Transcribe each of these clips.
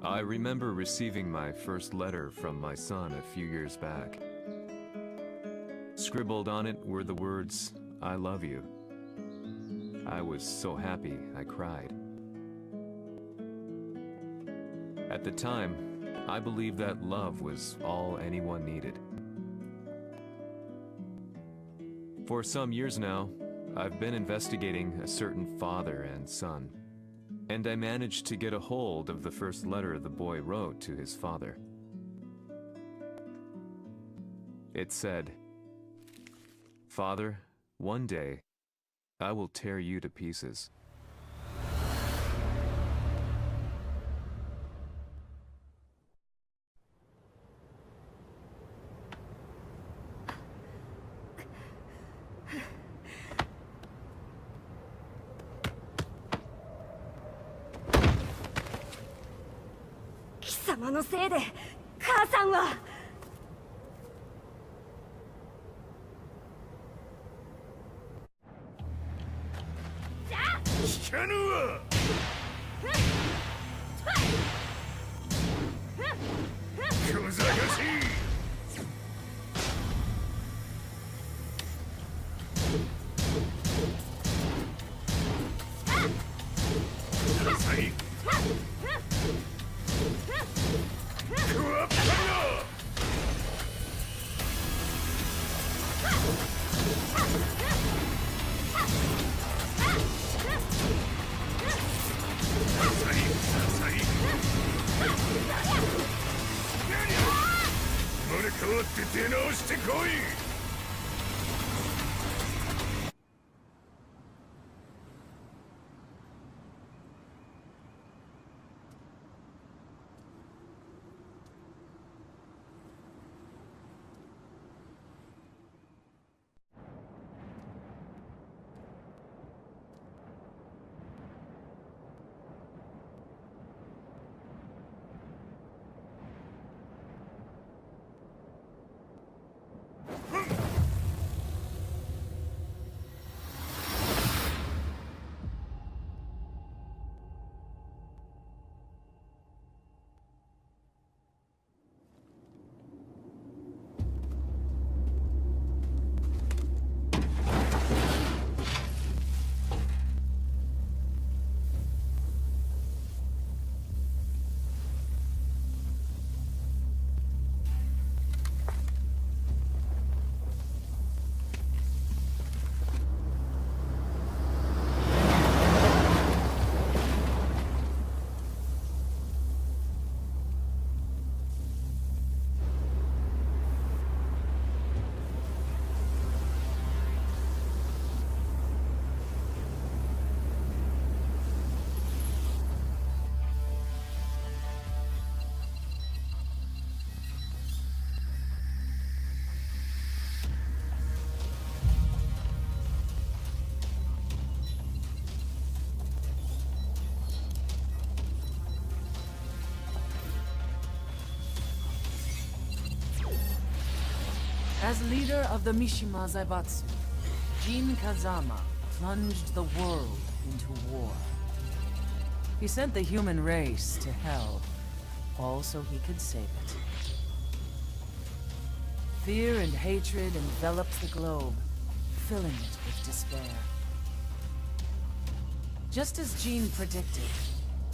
I remember receiving my first letter from my son a few years back. Scribbled on it were the words, "I love you." I was so happy I cried. At the time, I believed that love was all anyone needed. For some years now, I've been investigating a certain father and son, and I managed to get a hold of the first letter the boy wrote to his father. It said, "Father, one day, I will tear you to pieces." Kisamaのせいで母さんは。聞かぬわ。小賢しい。なさい。クワッパよ。生まれ変わって出直してこい。As leader of the Mishima Zaibatsu, Jin Kazama plunged the world into war. He sent the human race to hell, all so he could save it. Fear and hatred enveloped the globe, filling it with despair. Just as Jin predicted,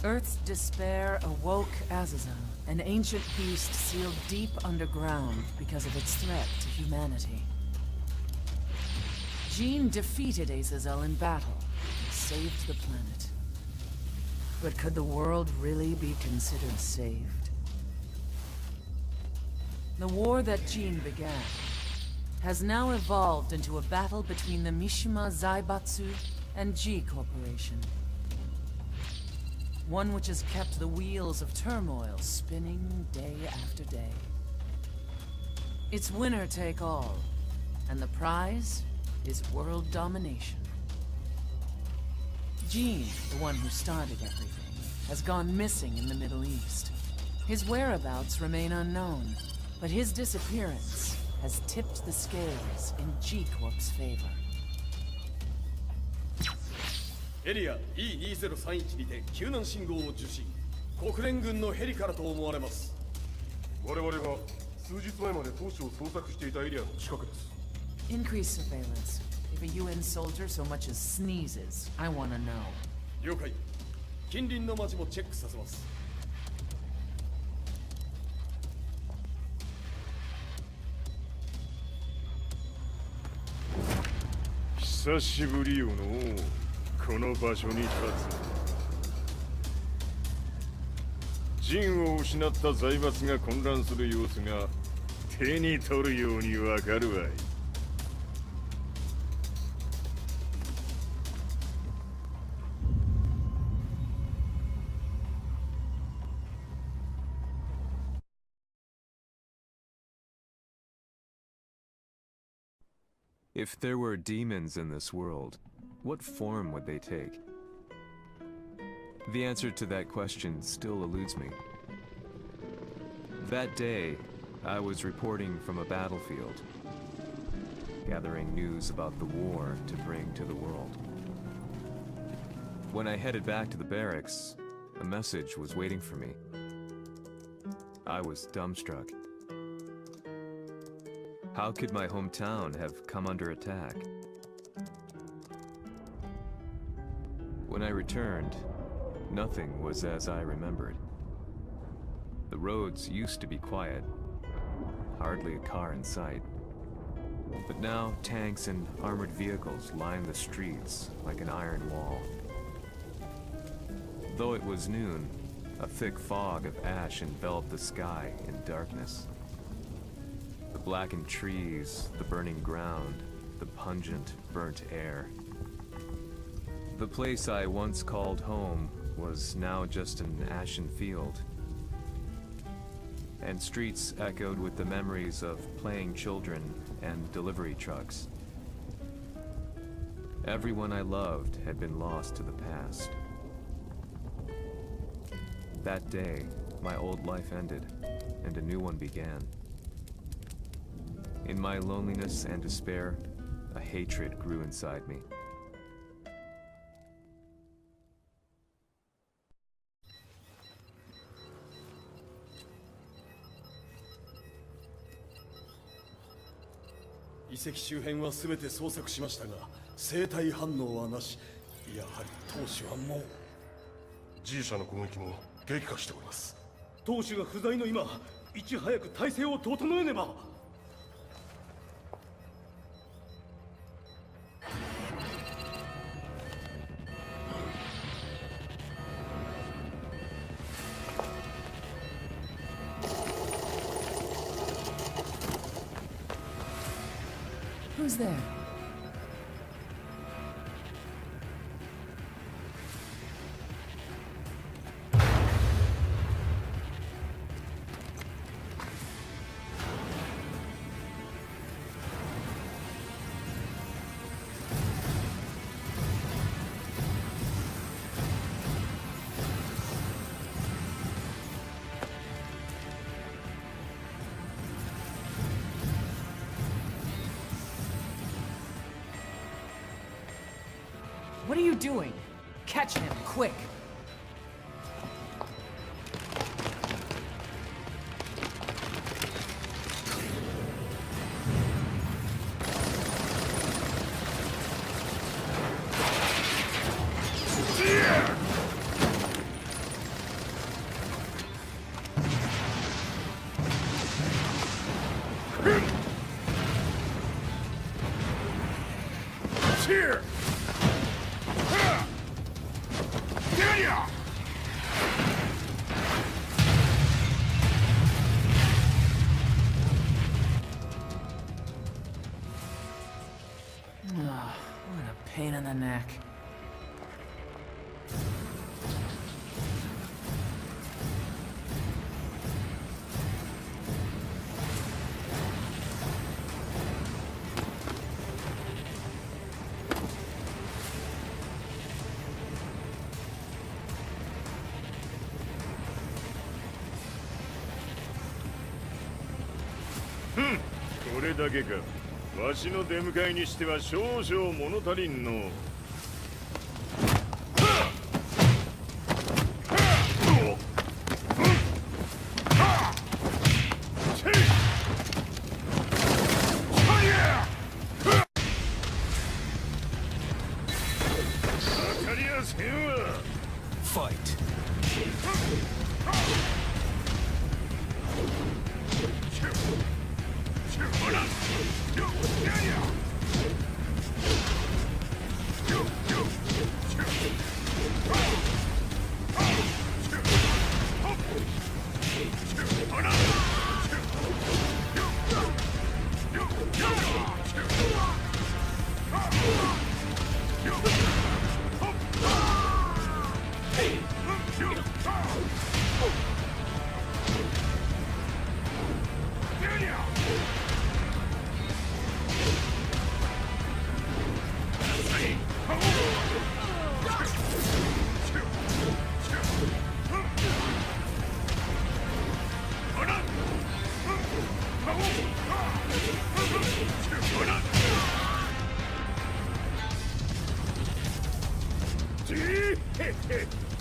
Earth's despair awoke Azazel, an ancient beast sealed deep underground because of its threat to humanity. Jin defeated Azazel in battle and saved the planet. But could the world really be considered saved? The war that Jin began has now evolved into a battle between the Mishima Zaibatsu and G Corporation. One which has kept the wheels of turmoil spinning day after day. It's winner take all, and the prize is world domination. Jin, the one who started everything, has gone missing in the Middle East. His whereabouts remain unknown, but his disappearance has tipped the scales in G Corp's favor. エリア E2031 にて救難信号を受信。国連軍のヘリからと思われます。我々が数日前まで当初を捜索していたエリアの近くです。 Increase surveillance. If a UN soldier so much as sneezes, I wanna know. 了解。近隣の町もチェックさせます。久しぶりよのこの場所に立つ。陣を失った財閥が混乱する様子が手に取るようにわかるわい。If there were demons in this world, what form would they take? The answer to that question still eludes me. That day, I was reporting from a battlefield, gathering news about the war to bring to the world. When I headed back to the barracks, a message was waiting for me. I was dumbstruck. How could my hometown have come under attack? When I returned, nothing was as I remembered. The roads used to be quiet, hardly a car in sight. But now tanks and armored vehicles line the streets like an iron wall. Though it was noon, a thick fog of ash enveloped the sky in darkness. The blackened trees, the burning ground, the pungent, burnt air. The place I once called home was now just an ashen field. And streets echoed with the memories of playing children and delivery trucks. Everyone I loved had been lost to the past. That day, my old life ended, and a new one began. In my loneliness and despair, a hatred grew inside me.遺跡周辺は全て捜索しましたが、生体反応はなし。やはり当主はもう。G 社の攻撃も激化しております。当主が不在の今、いち早く体制を整えねば。Who's there? What are you doing? Catch him, quick! Here! What a pain in the neck. Hmm. これだけか。わしの出迎えにしては少々物足りんの。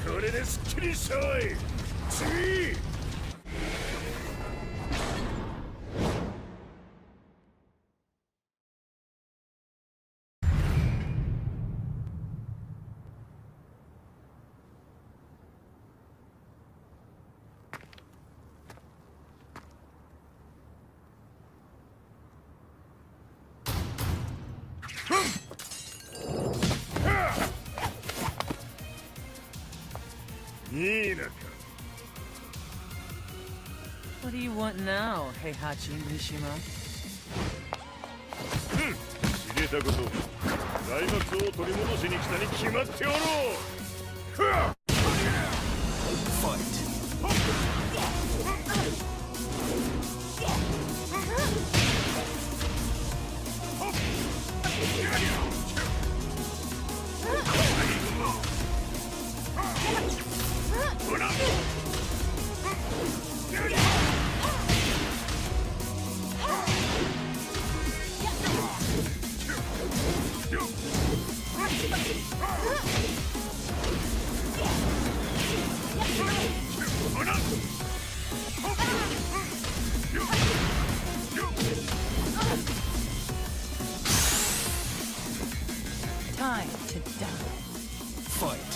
これですっきりしたわい。次。いいなか。What do you want now, Heihachi Mishima? 知れたこと。財閥を取り戻しに来たに決まっておろう。Fight. Time to die. Fight.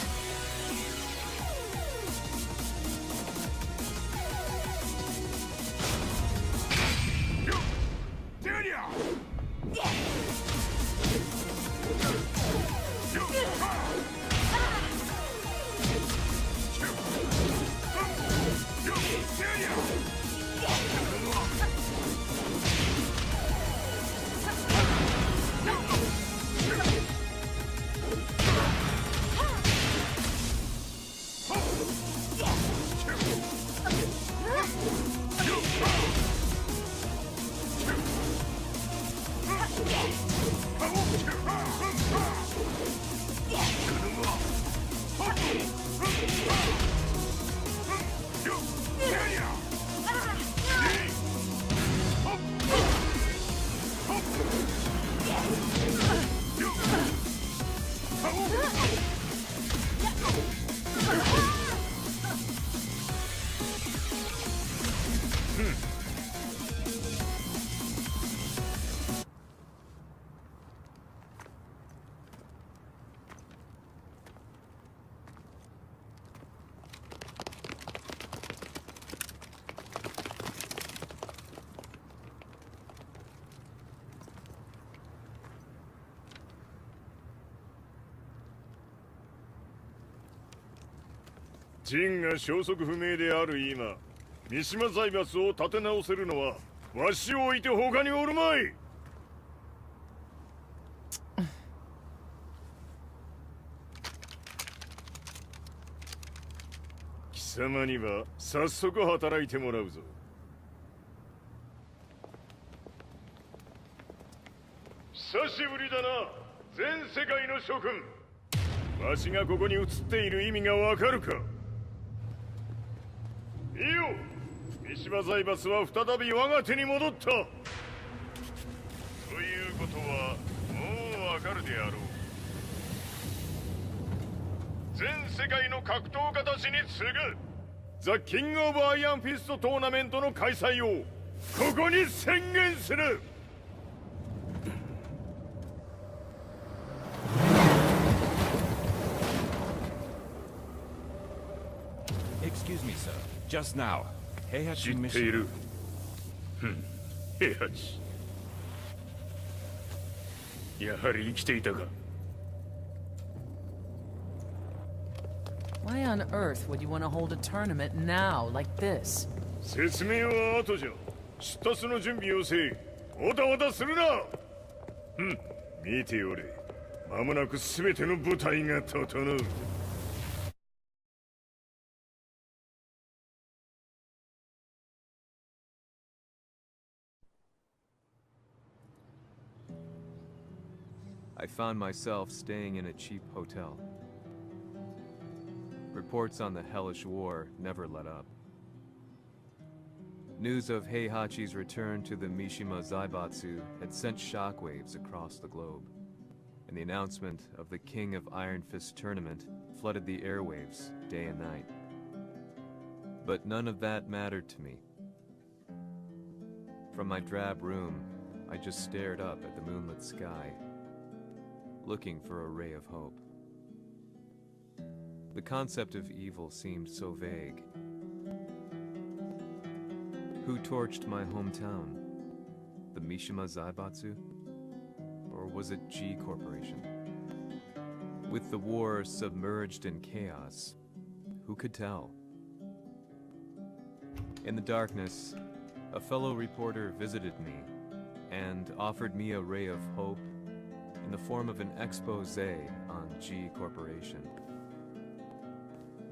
ジンが消息不明である今、三島財閥を立て直せるのはわしを置いて他におるまい。貴様には早速働いてもらうぞ。久しぶりだな、全世界の諸君。わしがここに映っている意味がわかるか。いいよ、三島財閥は再び我が手に戻った。ということはもうわかるであろう。全世界の格闘家たちに次ぐザ・キング・オブ・アイアンフィストトーナメントの開催をここに宣言する。Excuse me, sir. Just now, Heihachi 知ってい Mission... る。ふん、平八。やはり生きていたか。Why on earth would you want to hold a tournament now, like this? 説明は後じゃ。出立の準備をせえ。おたおたするな。ふん、見ておれ。間もなく全ての部隊が整う。I found myself staying in a cheap hotel. Reports on the hellish war never let up. News of Heihachi's return to the Mishima Zaibatsu had sent shockwaves across the globe, and the announcement of the King of Iron Fist tournament flooded the airwaves day and night. But none of that mattered to me. From my drab room, I just stared up at the moonlit sky, looking for a ray of hope. The concept of evil seemed so vague. Who torched my hometown? The Mishima Zaibatsu? Or was it G Corporation? With the war submerged in chaos, who could tell? In the darkness, a fellow reporter visited me and offered me a ray of hope in the form of an expose on G Corporation.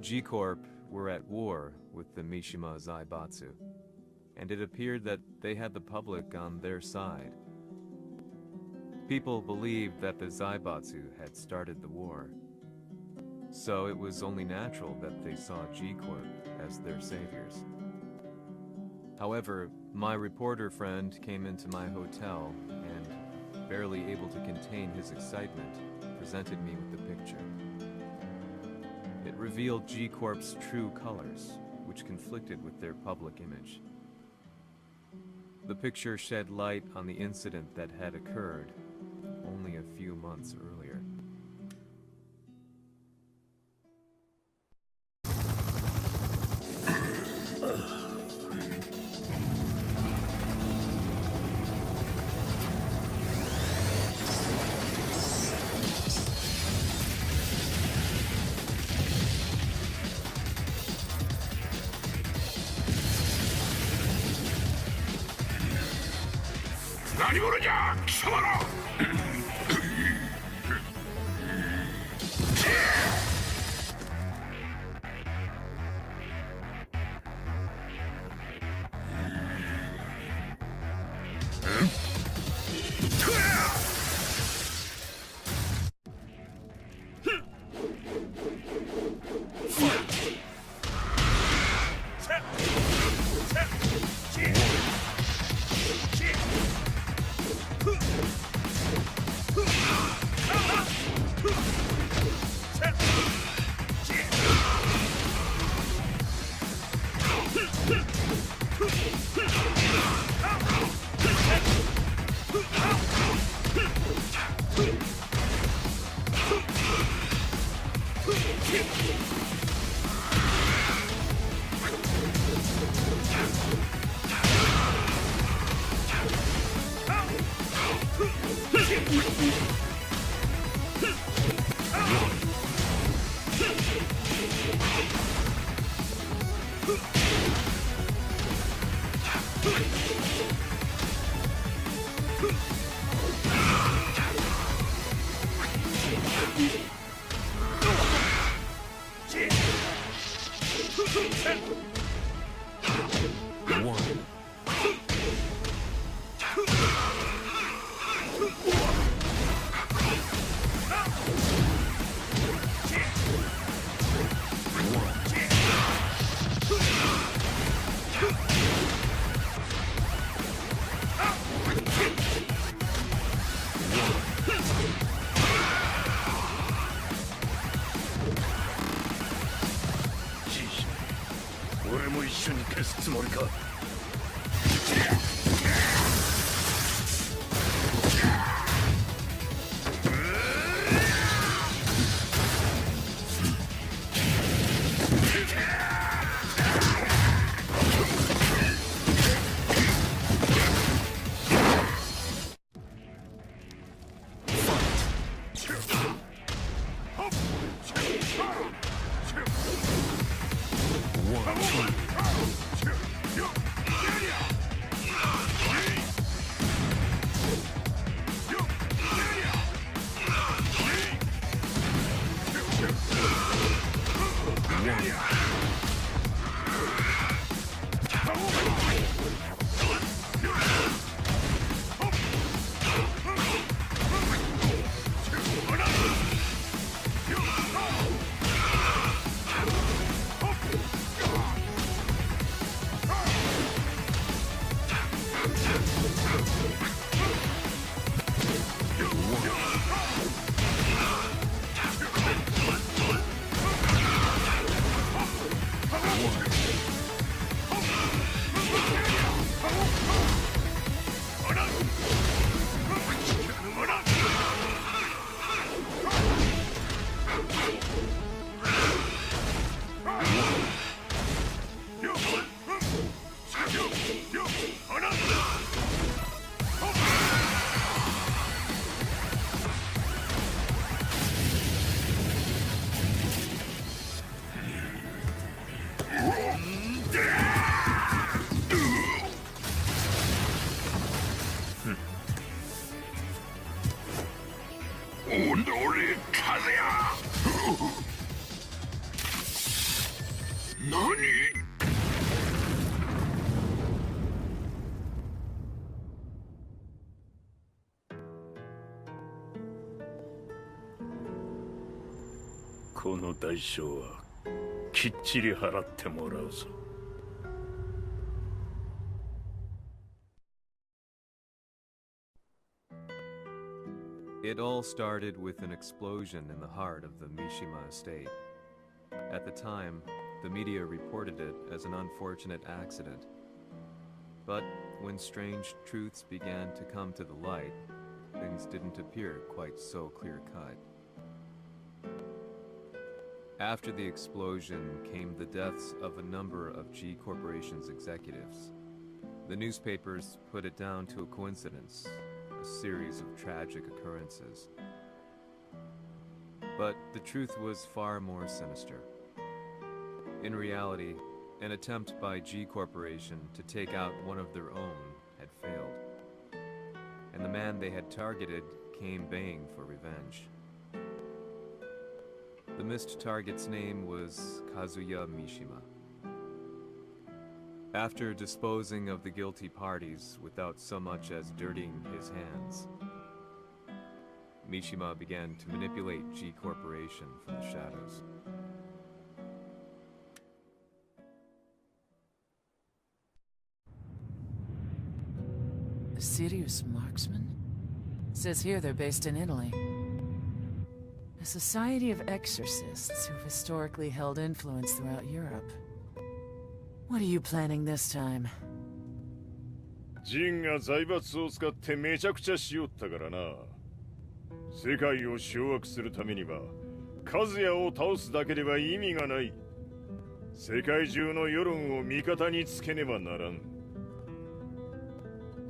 G Corp were at war with the Mishima Zaibatsu, and it appeared that they had the public on their side. People believed that the Zaibatsu had started the war, so it was only natural that they saw G Corp as their saviors. However, my reporter friend came into my hotel and, barely able to contain his excitement, presented me with the picture. It revealed G Corp's true colors, which conflicted with their public image. The picture shed light on the incident that had occurred only a few months earlier. この代償はきっちり払ってもらうぞ。It all started with an explosion in the heart of the Mishima estate. At the time, the media reported it as an unfortunate accident. But when strange truths began to come to the light, things didn't appear quite so clear-cut. After the explosion came the deaths of a number of G Corporation's executives. The newspapers put it down to a coincidence, a series of tragic occurrences. But the truth was far more sinister. In reality, an attempt by G Corporation to take out one of their own had failed, and the man they had targeted came baying for revenge. The missed target's name was Kazuya Mishima. After disposing of the guilty parties without so much as dirtying his hands, Mishima began to manipulate G Corporation from the shadows. A serious marksman? Says here they're based in Italy. A society of exorcists who've historically held influence throughout Europe. What are you planning this time? ジンが財閥を使ってめちゃくちゃしよったからな。世界を掌握するためには、カズヤを倒すだけでは意味がない。世界中の世論を味方につけねばならん。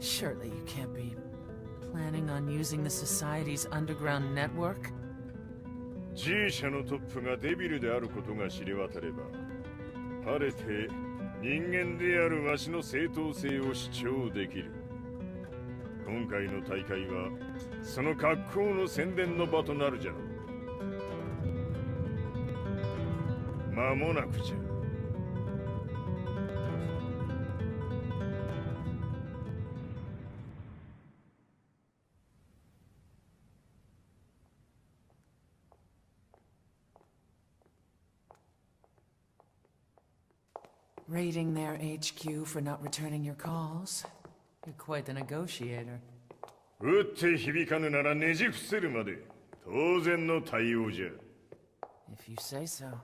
Surely you can't be planning on using the society's underground network? G 社のトップがデビルであることが知れ渡れば、晴れて人間であるわしの正当性を主張できる。今回の大会はその格好の宣伝の場となるじゃろう。間もなくじゃ。Raiding their HQ for not returning your calls. You're quite the negotiator. 撃って響かぬならねじ伏せるまで当然の対応じゃ。If you say so.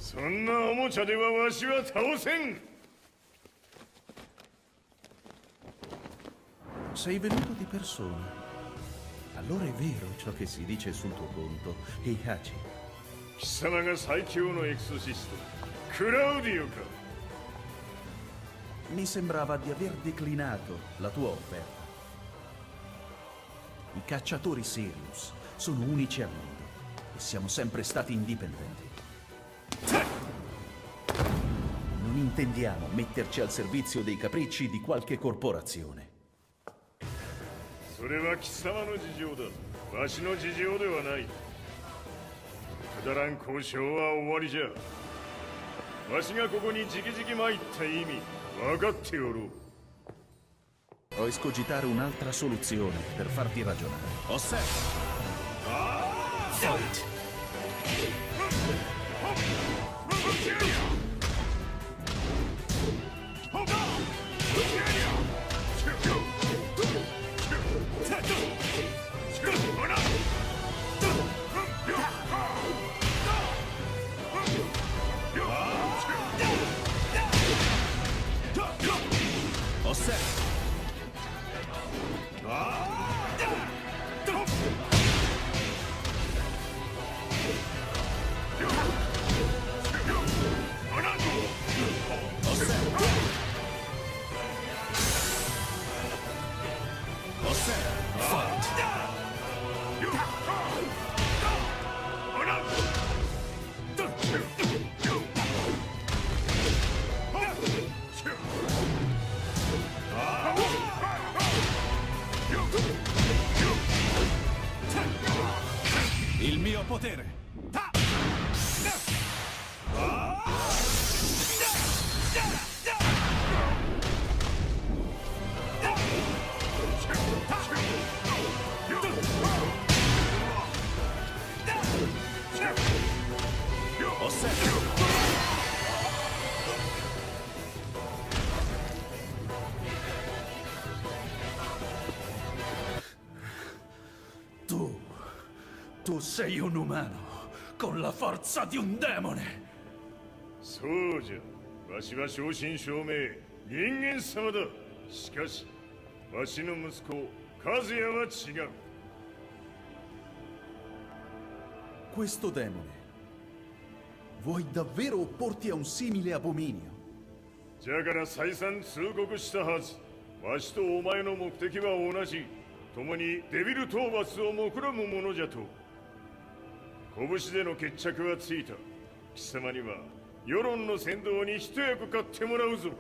そんなおもちゃではわしは倒せん。Sei venuto di persona. Allora è vero ciò che si dice sul tuo conto, Heihachi. 貴様が最強のエクソシスト、クラウディオか。Mi sembrava di aver declinato la tua offerta. I cacciatori Sirius sono unici al mondo e siamo sempre stati indipendenti. Non intendiamo metterci al servizio dei capricci di qualche corporazione. それは貴様の事情だ。わしの事情ではない。くだらん交渉は終わりじゃ。わしがここに直々参った意味分かっておろう。 Puoi escogitare un'altra soluzione per farti ragionare. Osserva! Fight! Osserva! Il mio potere! Tu sei un umano, con la forza di un demone! そうじゃ。わしは正真正銘人間様だ。しかし、わしの息子和也は違う。 Questo demone, vuoi davvero opporti a un simile abominio? じゃから再三通告したはず。わしとお前の目的は同じ。共にデビル討伐を目論むものじゃと。拳での決着はついた。貴様には世論の先導に一役買ってもらうぞ。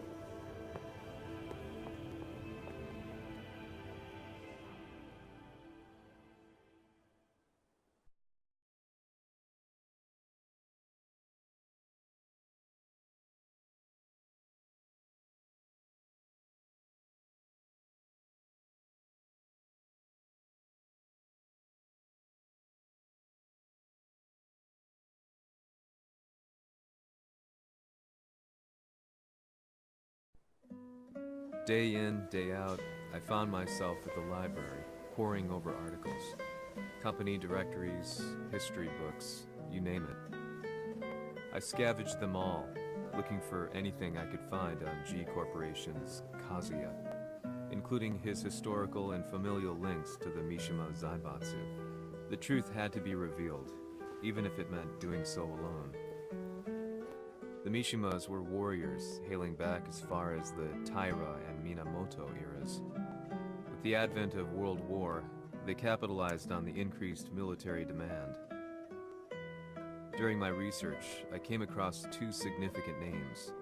Day in, day out, I found myself at the library, poring over articles. Company directories, history books, you name it. I scavenged them all, looking for anything I could find on G Corporation's Kazuya, including his historical and familial links to the Mishima Zaibatsu. The truth had to be revealed, even if it meant doing so alone. The Mishimas were warriors hailing back as far as the Taira and Minamoto eras. With the advent of World War, they capitalized on the increased military demand. During my research, I came across two significant names.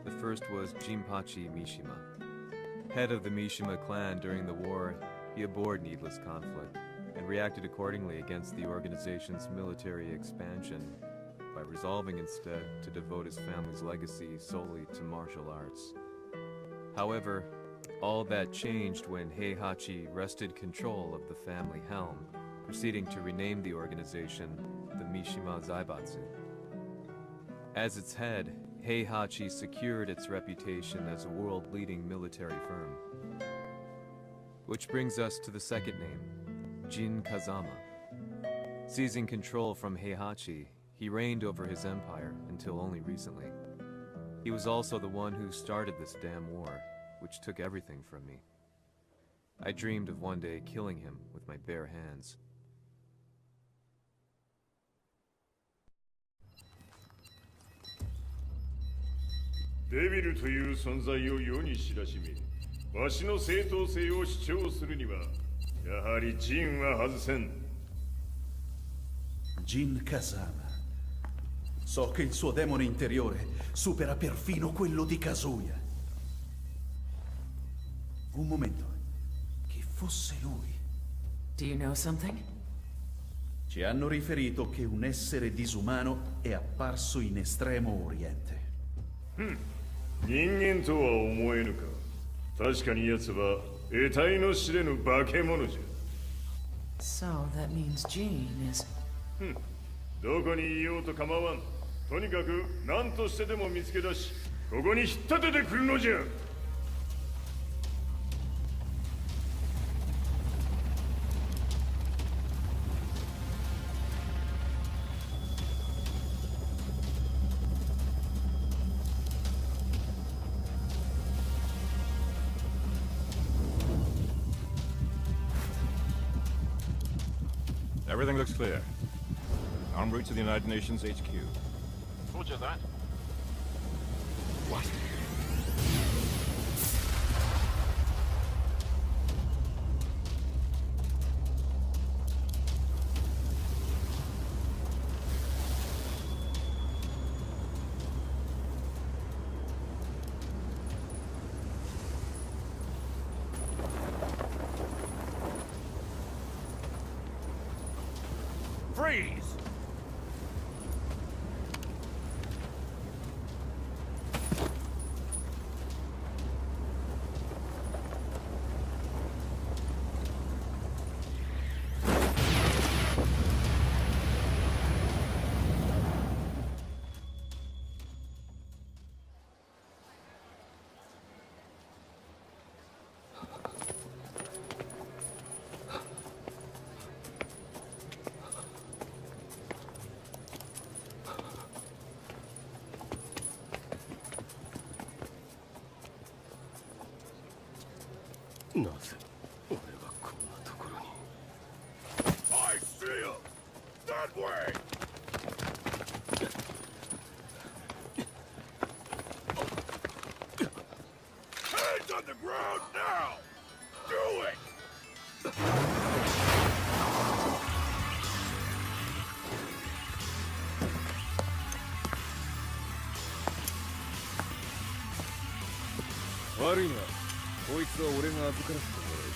The first was Jinpachi Mishima. Head of the Mishima clan during the war, he abhorred needless conflict and reacted accordingly against the organization's military expansion by resolving instead to devote his family's legacy solely to martial arts. However, all that changed when Heihachi wrested control of the family helm, proceeding to rename the organization the Mishima Zaibatsu. As its head, Heihachi secured its reputation as a world-leading military firm. Which brings us to the second name, Jin Kazama. Seizing control from Heihachi, he reigned over his empire until only recently. He was also the one who started this damn war, which took everything from me. I dreamed of one day killing him with my bare hands. Devil という存在を世に知らしめ、わしの正当性を主張するには、やはりジンは外せん。Jin Kazama. So che il suo demone interiore supera perfino quello di Kazuya. Un momento. Chi fosse lui? Do you know something? Ci hanno riferito che un essere disumano è apparso in Estremo Oriente. 人間とは思えぬか。確かに奴は得体の知れぬ化け物じゃ。 So that means Jean is... どこにいようと構わん。とにかく何としてでも見つけ出し、ここに引っ立ててくるのじゃ。 Everything looks clear. En route to the United Nations HQ. Roger that. What? Freeze! I see him! That way! Hands on the ground now! Do it! Worry not. こいつは俺が預からせてもらう。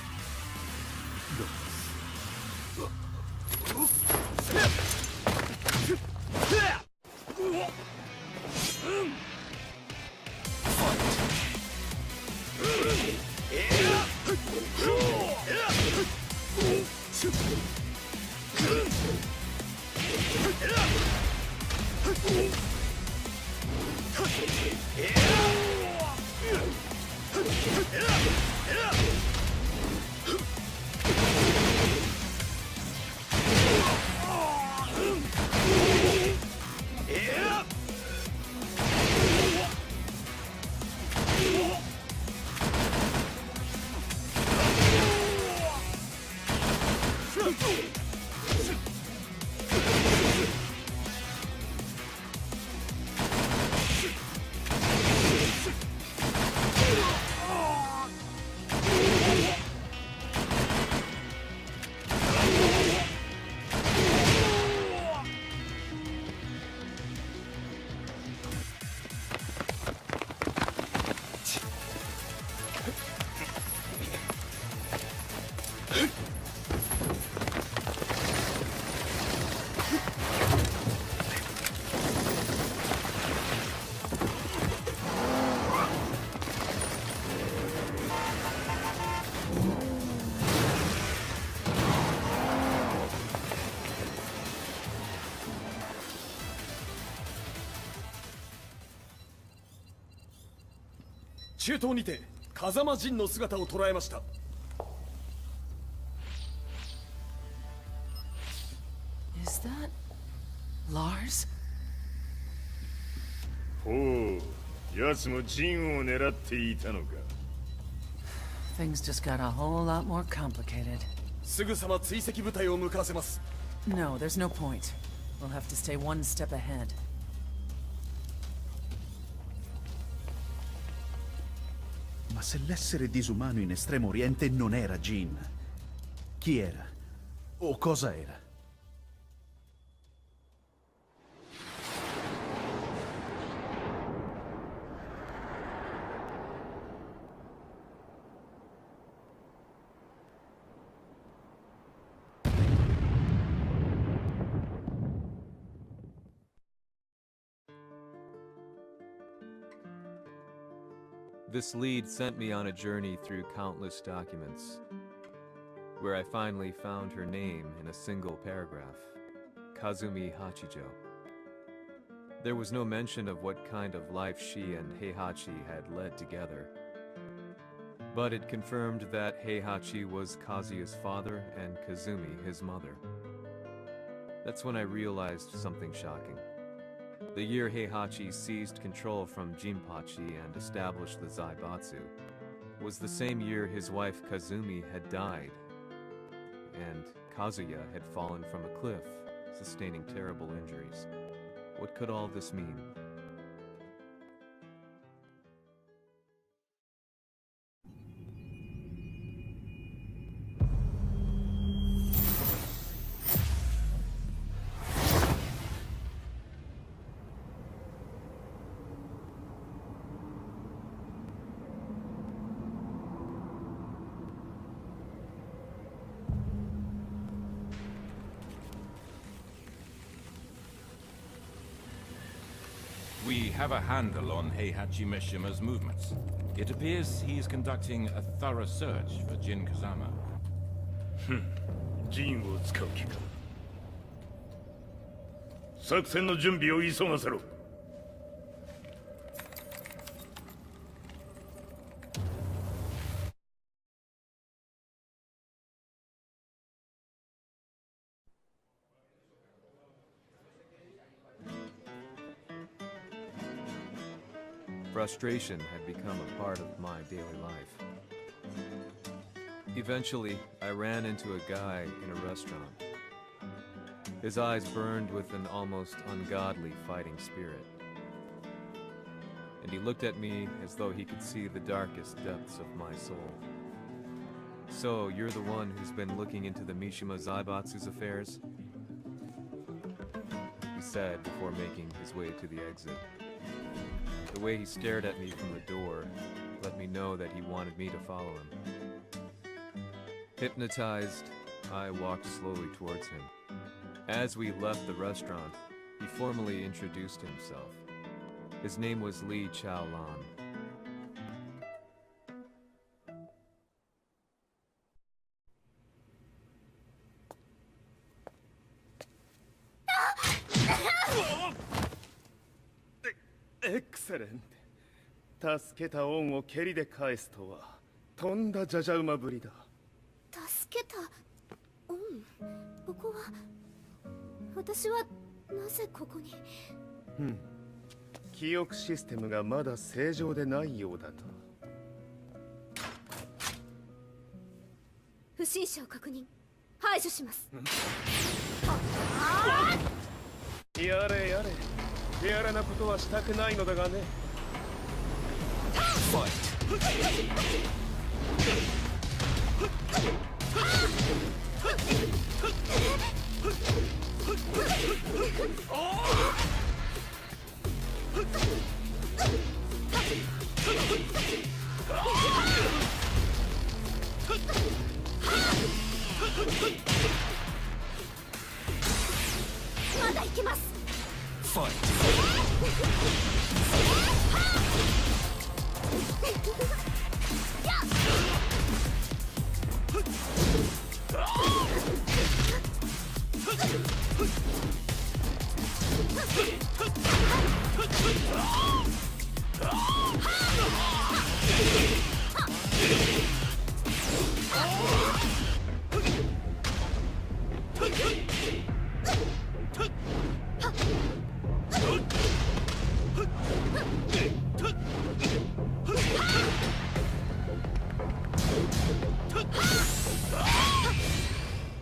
中東にて風間陣の姿を捉えました。Is that... Lars? ほう、奴も陣を狙っていたのか。Things just got a whole lot more complicated. すぐさま追跡部隊を向かわせます。No, there's no point. We'll have to stay one step ahead. Ma se l'essere disumano in Estremo Oriente non era Jin, chi era? O cosa era? This lead sent me on a journey through countless documents, where I finally found her name in a single paragraph, Kazumi Hachijo. There was no mention of what kind of life she and Heihachi had led together, but it confirmed that Heihachi was Kazuya's father and Kazumi his mother. That's when I realized something shocking. The year Heihachi seized control from Jinpachi and established the Zaibatsu was the same year his wife Kazumi had died, and Kazuya had fallen from a cliff, sustaining terrible injuries. What could all this mean? We have a handle on Heihachi Mishima's movements. It appears he is conducting a thorough search for Jin Kazama. ジンを使う気か。作戦の準備を急がせろ。Frustration had become a part of my daily life. Eventually, I ran into a guy in a restaurant. His eyes burned with an almost ungodly fighting spirit. And he looked at me as though he could see the darkest depths of my soul. So, you're the one who's been looking into the Mishima Zaibatsu's affairs? He said before making his way to the exit. The way he stared at me from the door let me know that he wanted me to follow him. Hypnotized, I walked slowly towards him. As we left the restaurant, he formally introduced himself. His name was Li Chaolan. Excellent. 助けた恩を蹴りで返すとはとんだじゃじゃ馬ぶりだ。助けた恩。ここは私はなぜここに。記憶システムがまだ正常でないようだな。不審者を確認。排除します。やれやれ。手荒なことはしたくないのだがね。まだ行けます。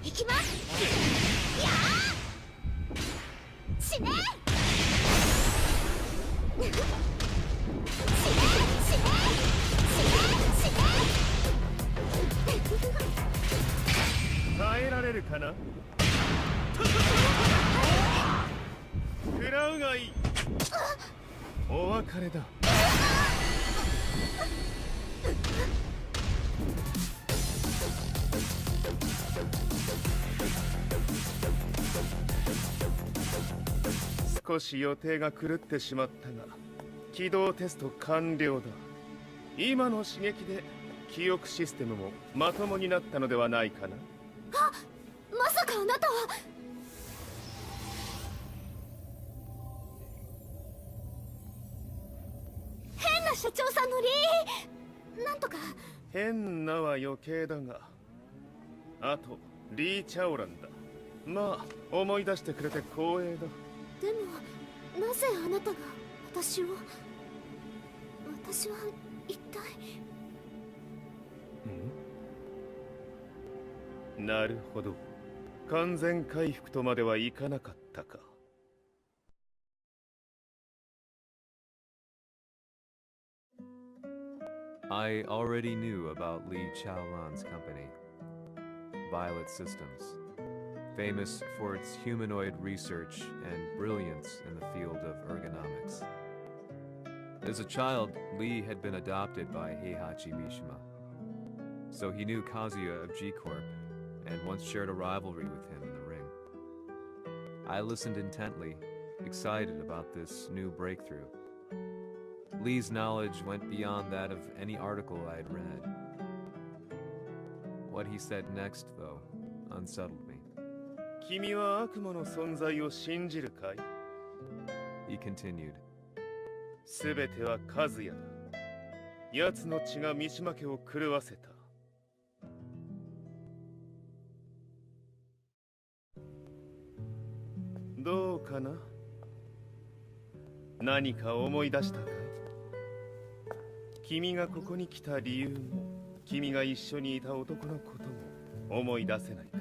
行きます。やあ。死ね。耐えられるかな。食らうがいい。お別れだ。少し予定が狂ってしまったが、起動テスト完了だ。今の刺激で記憶システムもまともになったのではないかな。あ、まさかあなたは。変な社長さんのなんとか。変なは余計だが、あとリー・チャオランだ。まあ思い出してくれて光栄だ。でもなぜあなたが私は一体。なるほど、完全回復とまではいかなかったか。I already knew about Li Chaolan's company, Violet Systems, famous for its humanoid research and brilliance in the field of ergonomics. As a child, Li had been adopted by Heihachi Mishima, so he knew Kazuya of G-Corp and once shared a rivalry with him in the ring. I listened intently, excited about this new breakthrough. Lee's knowledge went beyond that of any article I had read. What he said next, though, unsettled me. 君は悪魔の存在を信じるかい? He continued. すべてはカズヤだ。奴の血が三島家を狂わせた。どうかな？何か思い出したかい？君がここに来た理由も、君が一緒にいた男のことも思い出せないか？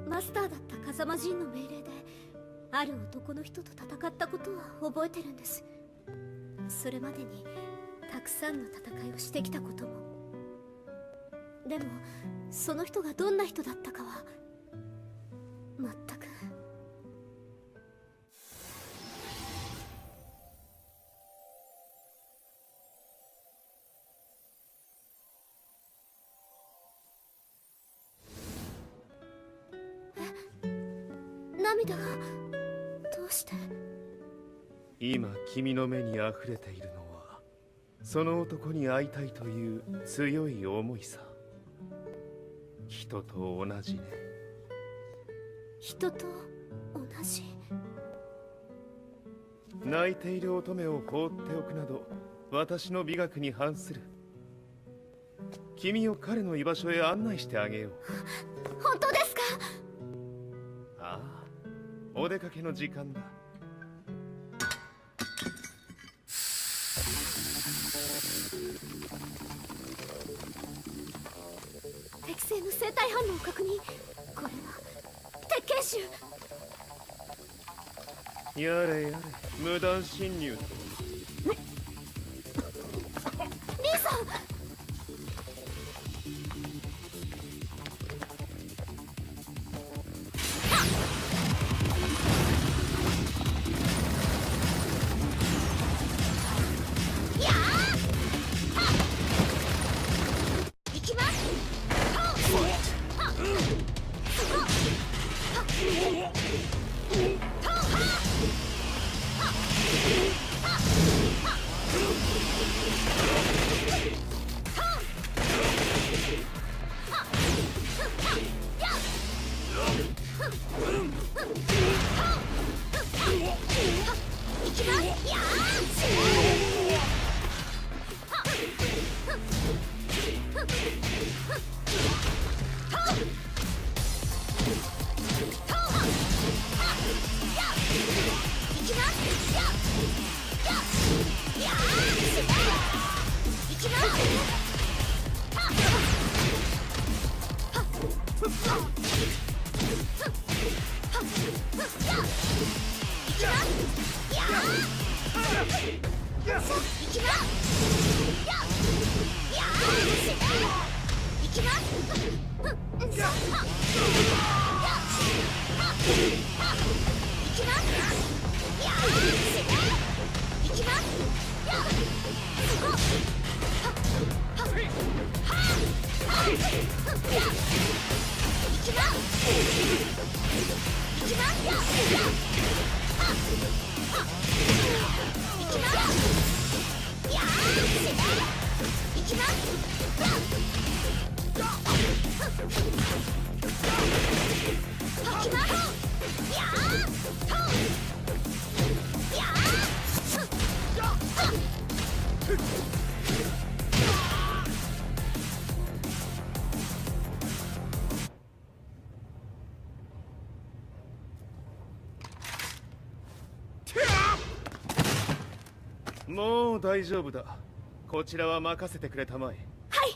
マスターだった風間陣の命令である男の人と戦ったことは覚えてるんです。それまでにたくさんの戦いをしてきたことも。でもその人がどんな人だったかは全く。涙がどうして？今君の目にあふれているのはその男に会いたいという強い思いさ。人と同じね。人と同じ。泣いている乙女を放っておくなど私の美学に反する。君を彼の居場所へ案内してあげよう。本当ですか？ああ、お出かけの時間だ。適正の生体反応を確認。これは鉄拳臭。やれやれ、無断侵入と。リーさん。もう大丈夫だ。こちらは任せてくれたまえ。はい。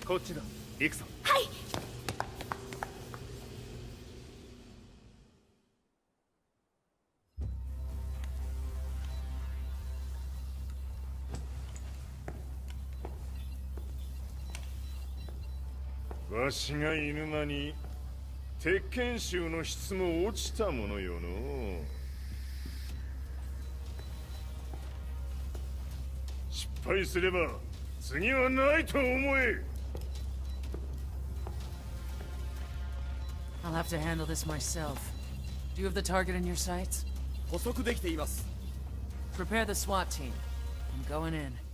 こっちだ。行くぞ。はい。わしが犬間に鉄拳衆の質も落ちたものよの。失敗すれば次はないと思え。I'll have to handle this myself. Do you have the target in your sights? 捕捉できています。 Prepare the SWAT team. I'm going in. "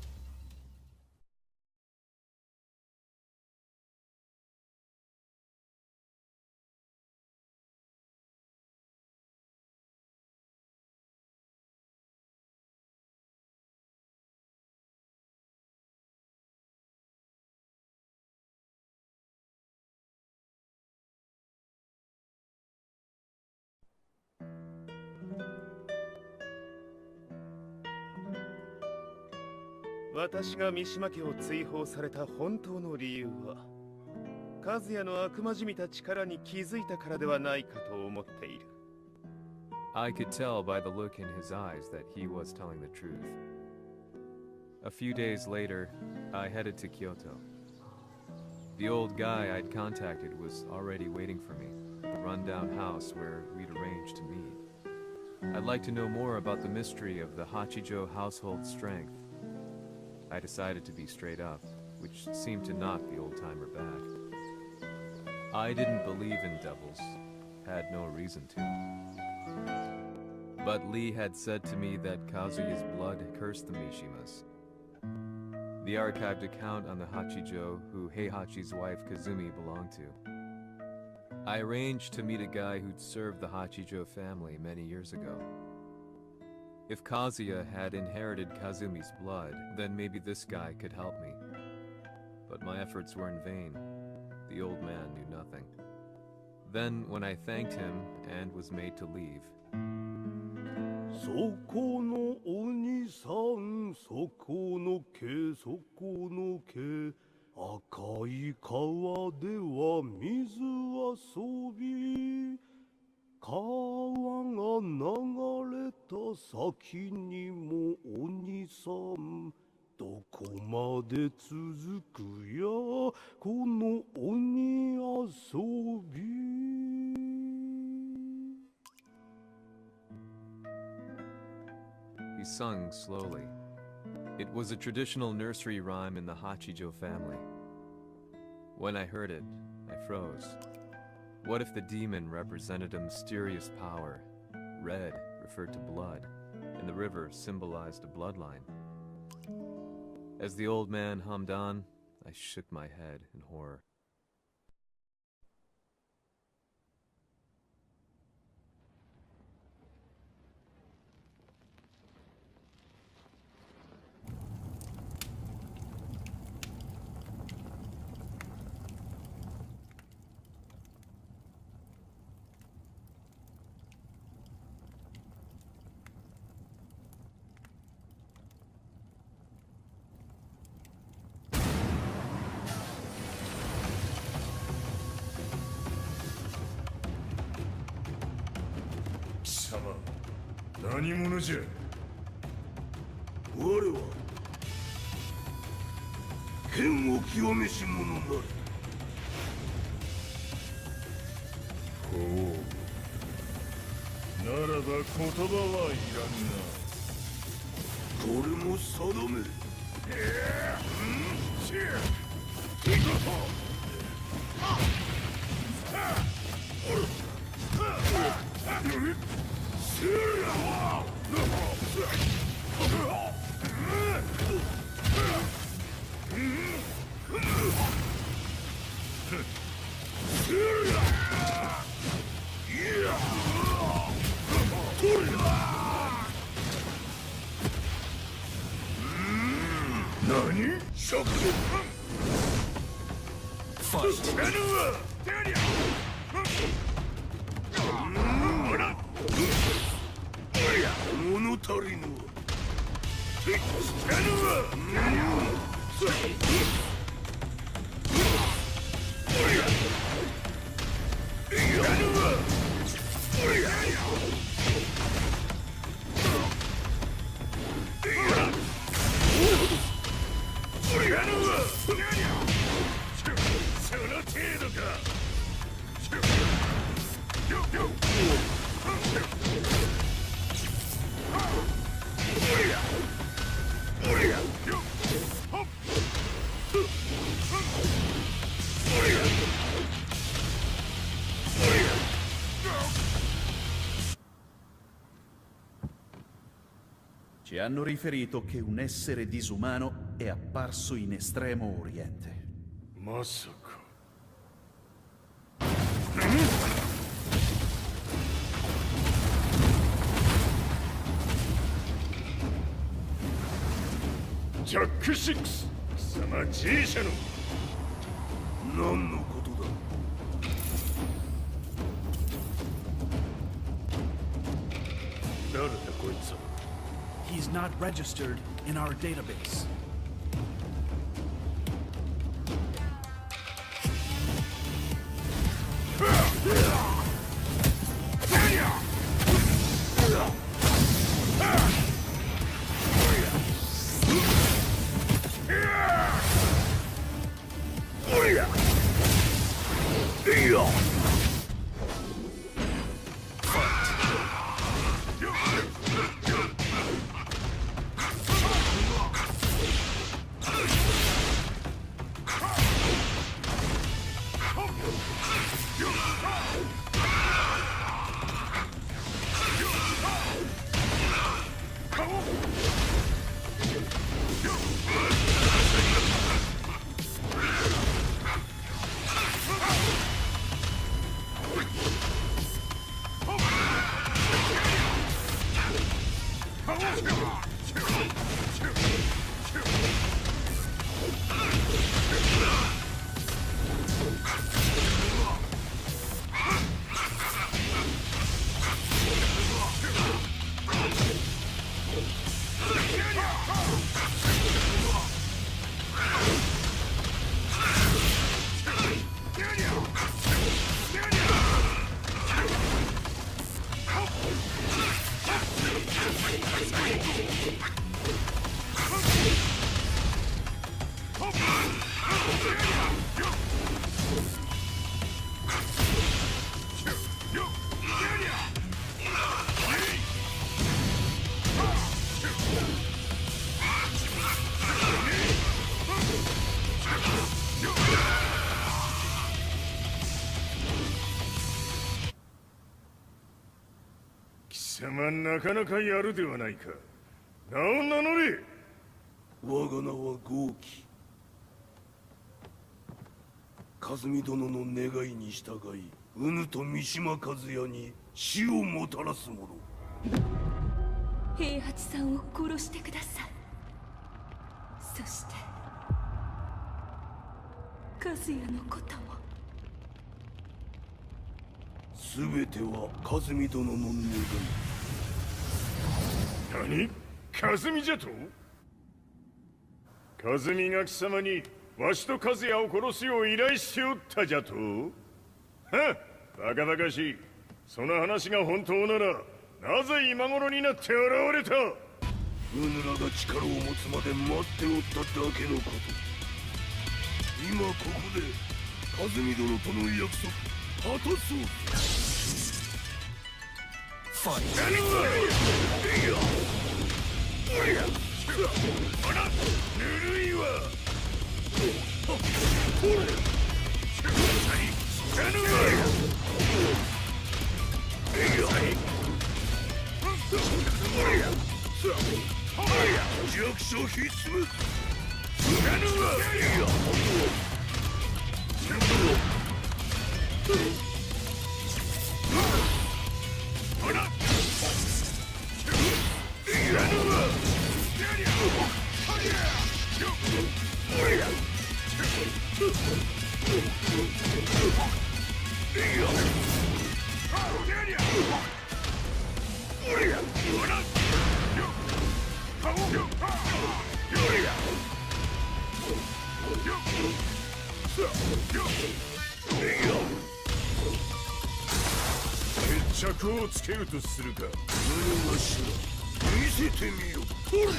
私が三島家を追放された本当の理由は、和也の悪魔じみた力に気づいたからではないかと思っている。I could tell by the look in his eyes that he was telling the truth. A few days later, I headed to Kyoto. The old guy I'd contacted was already waiting for me at the rundown house where we'd arranged to meet. I'd like to know more about the mystery of the Hachijo household strength. I decided to be straight up, which seemed to knock the old-timer back. I didn't believe in devils, had no reason to. But Lee had said to me that Kazuya's blood cursed the Mishimas. The archived account on the Hachijo who Heihachi's wife Kazumi belonged to. I arranged to meet a guy who'd served the Hachijo family many years ago. If Kazuya had inherited Kazumi's blood, then maybe this guy could help me. But my efforts were in vain. The old man knew nothing. Then, when I thanked him and was made to leave, そこのお兄さん、そこの毛、そこの毛、赤い川では水遊び、川が流れた先にもお兄さん、どこまで続くや、この鬼遊び。he sung slowly. It was a traditional nursery rhyme in the Hachijo family. When I heard it, I froze. What if the demon represented a mysterious power? Red referred to blood, and the river symbolized a bloodline. As the old man hummed on, I shook my head in horror. 何者じゃ。我は剣を極めし者なり。ほう。ならば言葉はいらんな。これも定め。何？ショック。物足りぬ。その程度か。Ci hanno riferito che un essere disumano è apparso in Estremo Oriente. まさか。ジャック6、貴様 G 社の。何のことだ。誰だこいつは。He's not registered in our database.貴様なかなかやるではないか。名を名乗れ。我が名は豪輝。和美殿の願いに従い、うぬと三島和也に死をもたらす者。平八さんを殺してください。そして和也のことも。全ては和美殿の願い。何？和美じゃと？和美が貴様にわしと和也を殺すよう依頼しておったじゃと？はっ、バカバカしい。その話が本当ならなぜ今頃になって現れた？うぬらが力を持つまで待っておっただけのこと。今ここで和美殿との約束果たそう。ファイト。ぬるいわ。弱小必須む。決着をつけるとするか。何がしら見せてみよ。ほら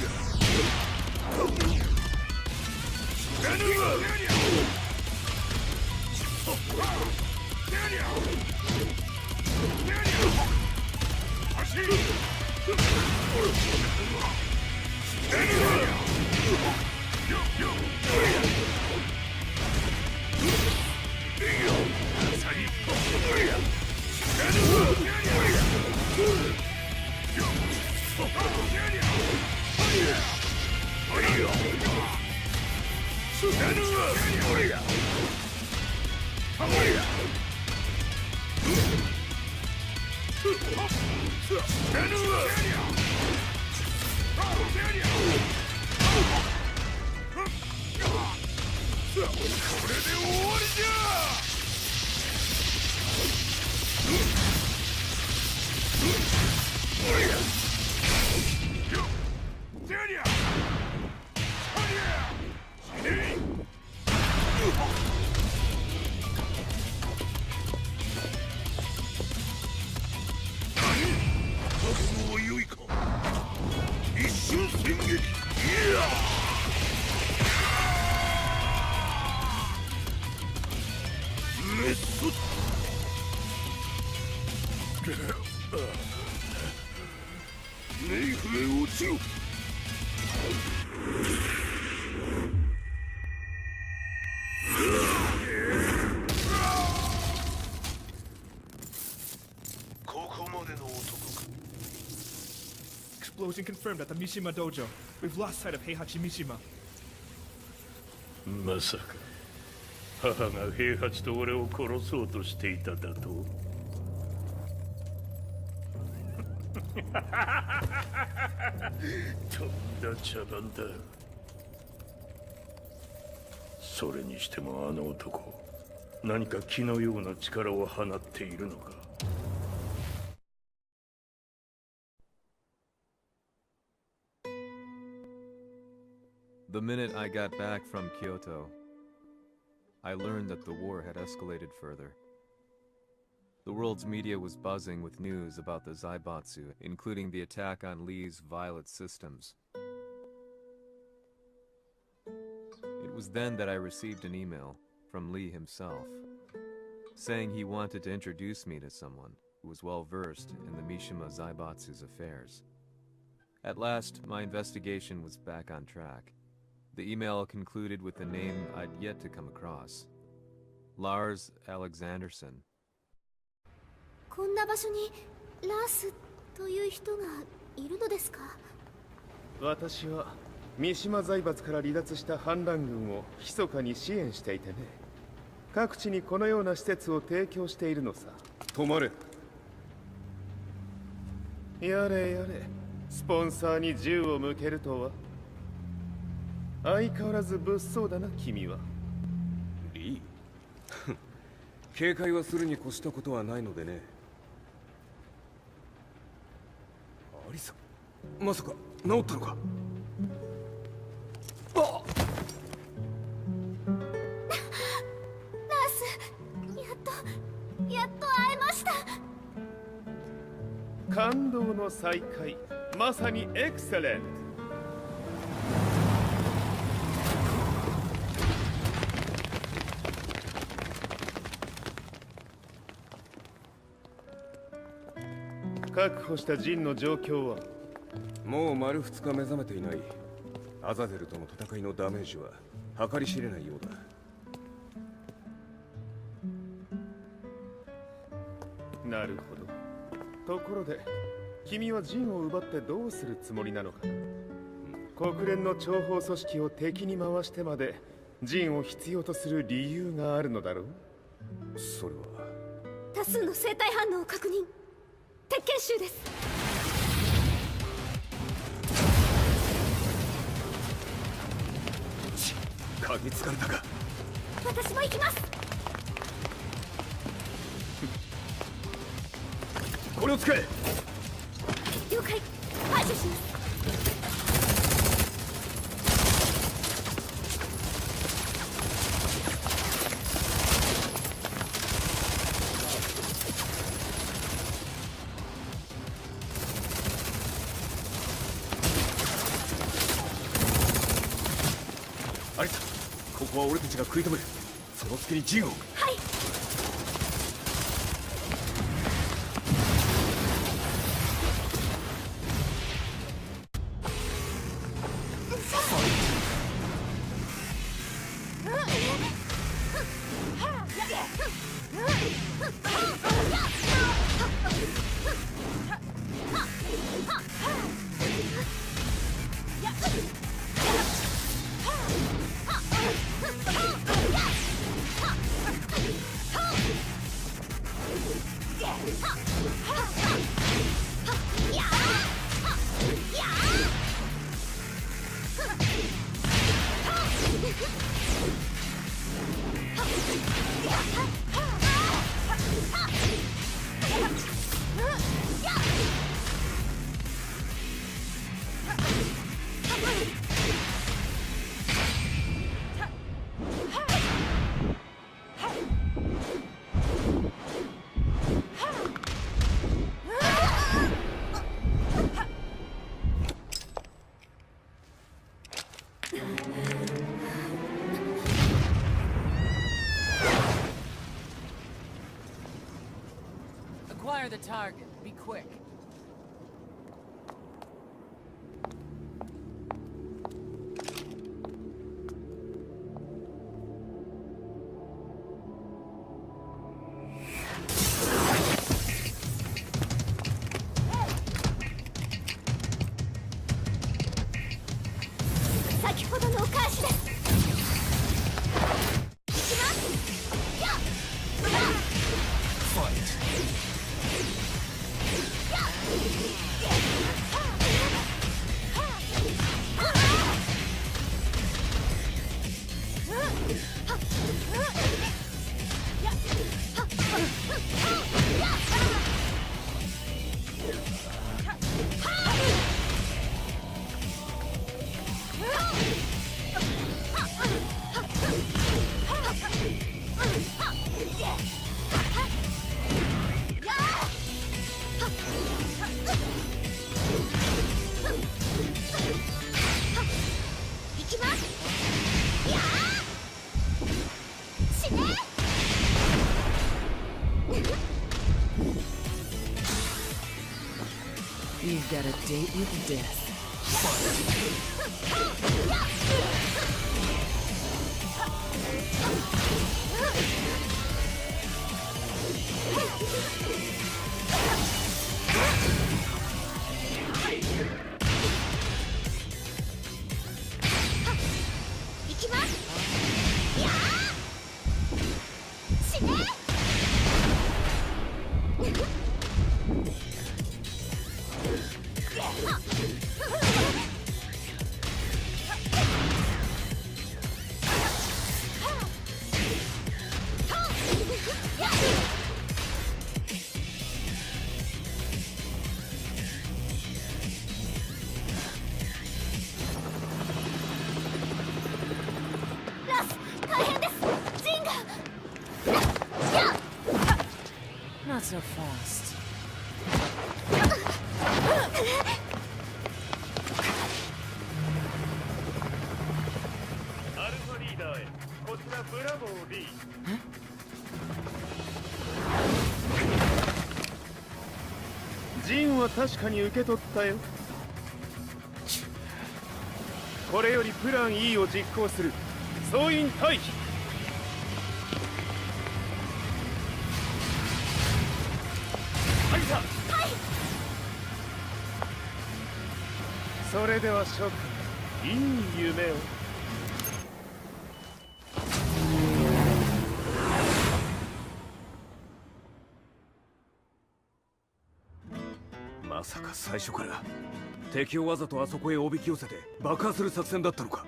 Explosion confirmed at the Mishima Dojo. We've lost sight of Heihachi Mishima. まさか母が平八と俺を殺そうとしていただと？とんだ茶番だ。それにしてもあの男、何か気のような力を放っているのか。The minute I got back from Kyoto, I learned that the war had escalated further. The world's media was buzzing with news about the Zaibatsu, including the attack on Lee's Violet systems. It was then that I received an email from Lee himself, saying he wanted to introduce me to someone who was well versed in the Mishima Zaibatsu's affairs. At last, my investigation was back on track. The email concluded with a name I'd yet to come across. Lars Alexanderson. こんな場所にラースという人がいるのですか？私は三島財閥から離脱した反乱軍を密かに支援していてね。各地にこのような施設を提供しているのさ。止まれ。やれやれ、スポンサーに銃を向けるとは。相変わらず物騒だな、君は。リー警戒はするに越したことはないのでね。アリサ、まさか治ったのか？あっラース、やっと会えました。感動の再会、まさにエクセレント。確保したジンの状況は？もう丸2日目覚めていない。アザゼルとの戦いのダメージは計り知れないようだ。なるほど。ところで君はジンを奪ってどうするつもりなのかな。国連の諜報組織を敵に回してまでジンを必要とする理由があるのだろう。それは多数の生体反応を確認。鉄拳衆です。嗅ぎつかれたか。私も行きます。これを使え。了解。排除します。アリサ、ここは俺たちが食い止める。その隙にジンを。はい。Acquire the target. Be quick. You've got a date with death. Not so fast. こちらブラボー B。 ジンは確かに受け取ったよ。これよりプラン E を実行する。総員退避。はいさ。それでは諸君、いい夢を。まさか最初から敵をわざとあそこへおびき寄せて爆破する作戦だったのか。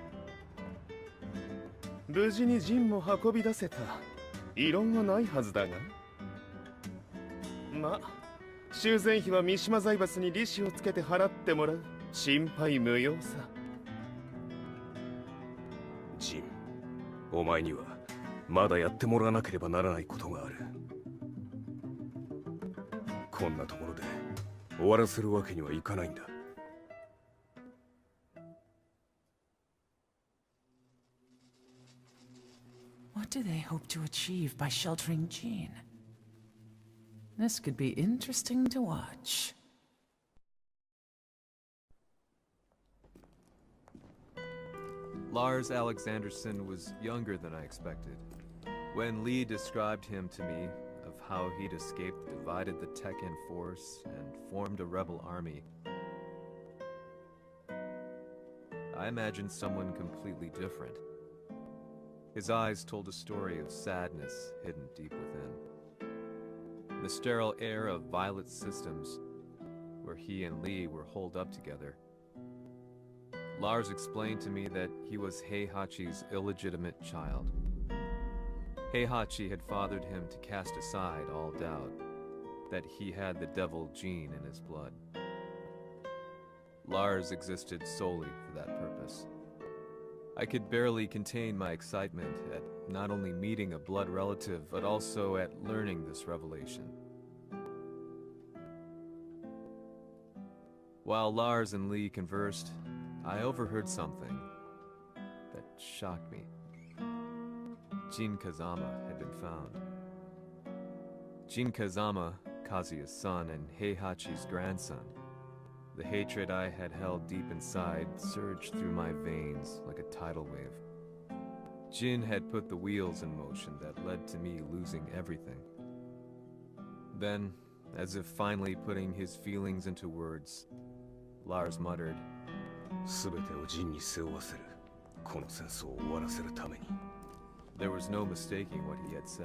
無事にジンも運び出せた。異論はないはずだが。ま、修繕費は三島財閥に利子をつけて払ってもらう。心配無用さ。ジン、お前にはまだやってもらわなければならないことがある。こんなところで終わらせるわけにはいかないんだ。What do they hope to achieve by sheltering Jean? This could be interesting to watch. Lars Alexanderson was younger than I expected. When Lee described him to me, of how he'd escaped, divided the Tekken force, and formed a rebel army, I imagined someone completely different. His eyes told a story of sadness hidden deep within. The sterile air of Violet Systems, where he and Lee were holed up together. Lars explained to me that he was Heihachi's illegitimate child. Heihachi had fathered him to cast aside all doubt that he had the devil gene in his blood. Lars existed solely for that purpose. I could barely contain my excitement at not only meeting a blood relative, but also at learning this revelation. While Lars and Lee conversed, I overheard something that shocked me. Jin Kazama had been found. Jin Kazama, Kazuya's son and Heihachi's grandson. The hatred I had held deep inside surged through my veins like a tidal wave. Jin had put the wheels in motion that led to me losing everything. Then, as if finally putting his feelings into words, Lars muttered, 全てをジンに背負わせる。この戦争を終わらせるために。 There was no mistaking what he had said.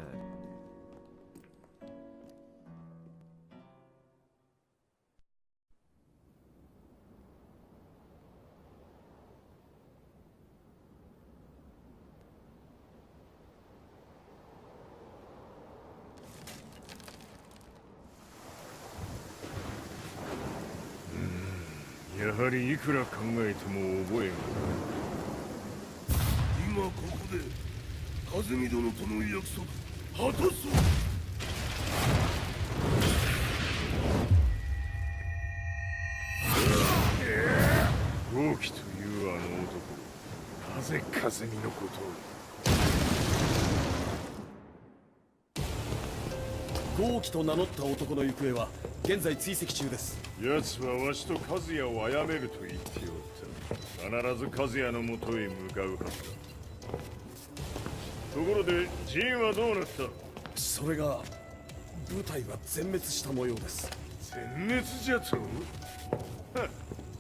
Hmm, やはりいくら考えても覚えが今ここで風見殿との約束果たそう。豪輝というあの男、なぜ風見のことを。豪輝と名乗った男の行方は現在追跡中です。奴はわしと和也を殺めると言っておった。必ず和也のもとへ向かうはずだ。ところでジンはどうなった。それが部隊は全滅した模様です。全滅じゃと。はっ、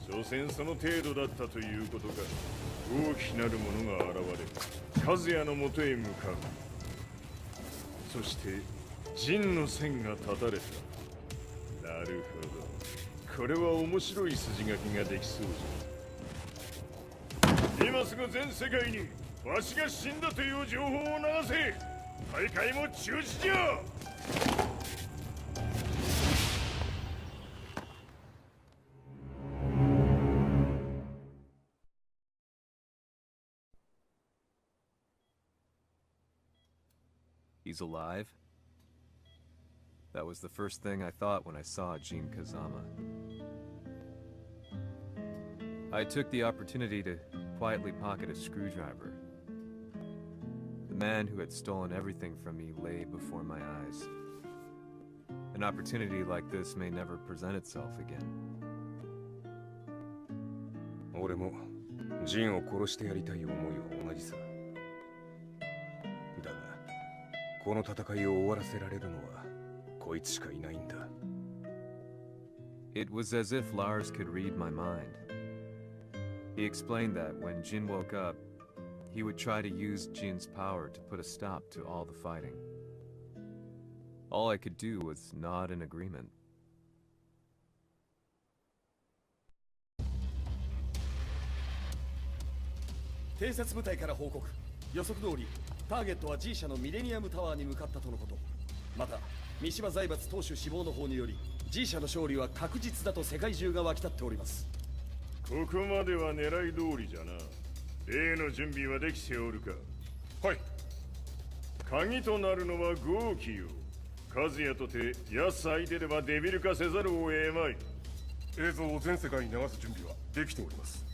所詮その程度だったということか。大きなる者が現れ和也のもとへ向かう。そしてジンの線が断たれた。なるほど、これは面白い筋書きができそうじゃ。今すぐ全世界にわしが死んだという情報を流せ。大会も中止じゃ。He's alive? That was the first thing I thought when I saw Jin Kazama. I took the opportunity to quietly pocket a screwdriver. The man who had stolen everything from me lay before my eyes. An opportunity like this may never present itself again. 俺もジンを殺してやりたい思いは同じさ。だが、この戦いを終わらせられるのはこいつしかいないんだ。It was as if Lars could read my mind. He explained that when Jin woke up, he would try to use Jin's power to put a stop to all the fighting. All I could do was nod in agreement. 偵察部隊から報告。予測通り、ターゲットは G 社のミレニアムタワーに向かったとのこと。また、三島財閥当主死亡の方により、G 社の勝利は確実だと世界中が沸き立っております。ここまでは狙い通りじゃな。例の準備はできておるか。はい。鍵となるのは豪気よ。和也とて安相手ではデビル化せざるを得まい。映像を全世界に流す準備はできております。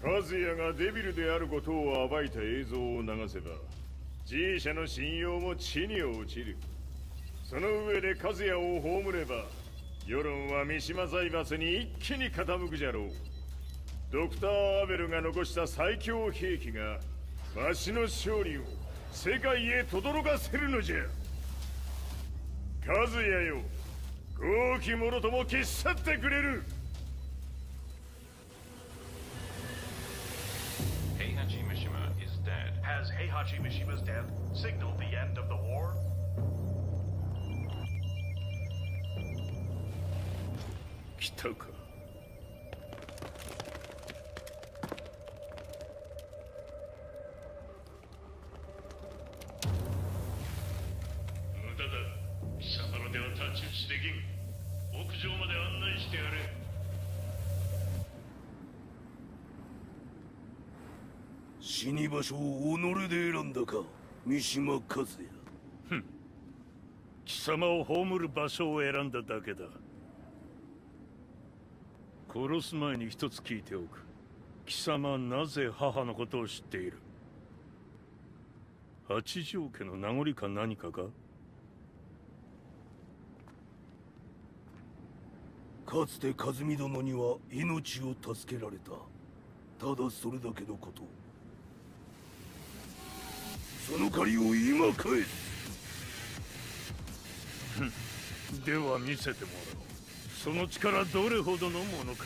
和也がデビルであることを暴いた映像を流せば G 社の信用も地に落ちる。その上で和也を葬れば世論は三島財閥に一気に傾くじゃろう。ドクター・アベルが残した最強兵器がわしの勝利を世界へ轟かせるのじゃ。和也よ、豪気者とも消し去ってくれる。Heihachi Mishima is dead. Has Heihachi Mishima's death signaled the end of the war? 来たか。無駄だ。貴様のでは太刀打ちできん。屋上まで案内してやれ。死に場所を己で選んだか、三島和也。ふん。貴様を葬る場所を選んだだけだ。殺す前に一つ聞いておく。貴様はなぜ母のことを知っている？八条家の名残か何かか？かつて和美殿には命を助けられた。ただそれだけのこと。その借りを今返す。では見せてもらおう。その力どれほどのものか。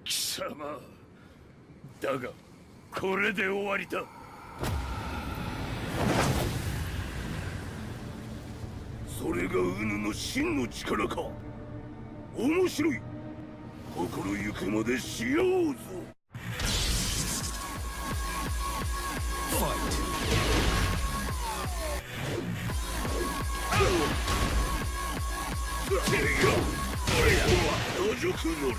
貴様だがこれで終わりだ。それがウヌの真の力か。面白い。心ゆくまでしようぞ。野宿乗り。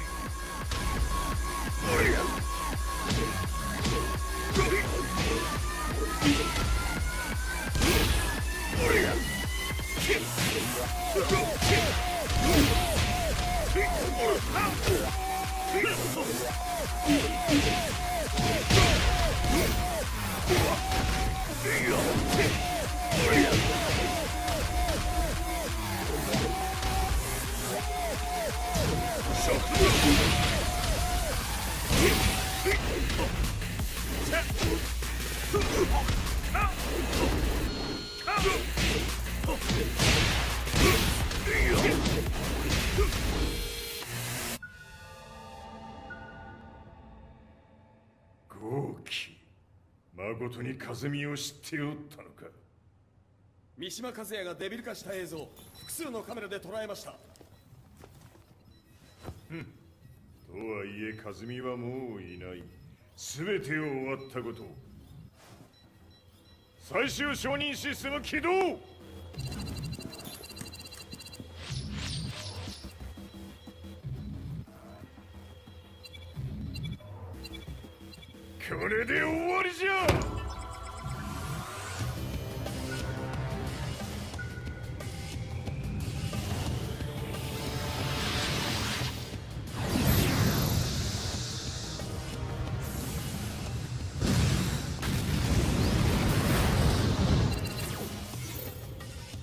まことに和美を知っておったのか。三島和也がデビル化した映像、複数のカメラで捉えました。とはいえ和美はもういない。全てを終わったこと。最終承認システム起動。これで終わりじゃ。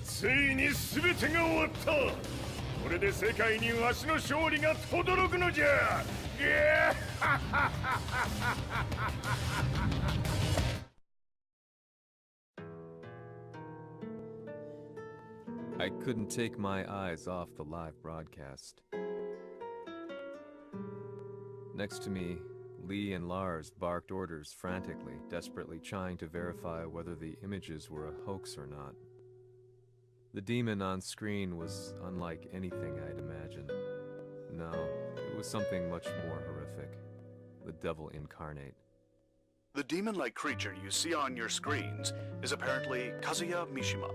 ついに全てが終わった。これで世界にわしの勝利が轟くのじゃ。I couldn't take my eyes off the live broadcast. Next to me, Lee and Lars barked orders frantically, desperately trying to verify whether the images were a hoax or not. The demon on screen was unlike anything I'd imagined. No, it was something much more horrific. The devil incarnate. The demon-like creature you see on your screens is apparently Kazuya Mishima,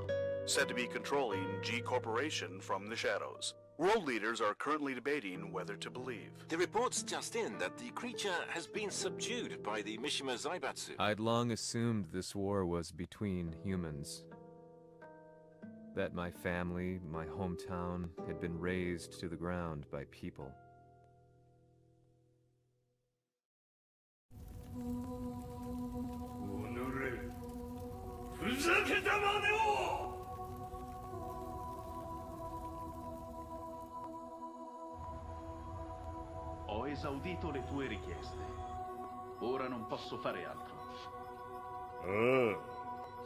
said to be controlling G Corporation from the shadows. World leaders are currently debating whether to believe. The reports just in that the creature has been subdued by the Mishima Zaibatsu. I'd long assumed this war was between humans. That my family, my hometown, had been razed to the ground by people. Ho esaudito le tue richieste. Ora non posso fare altro.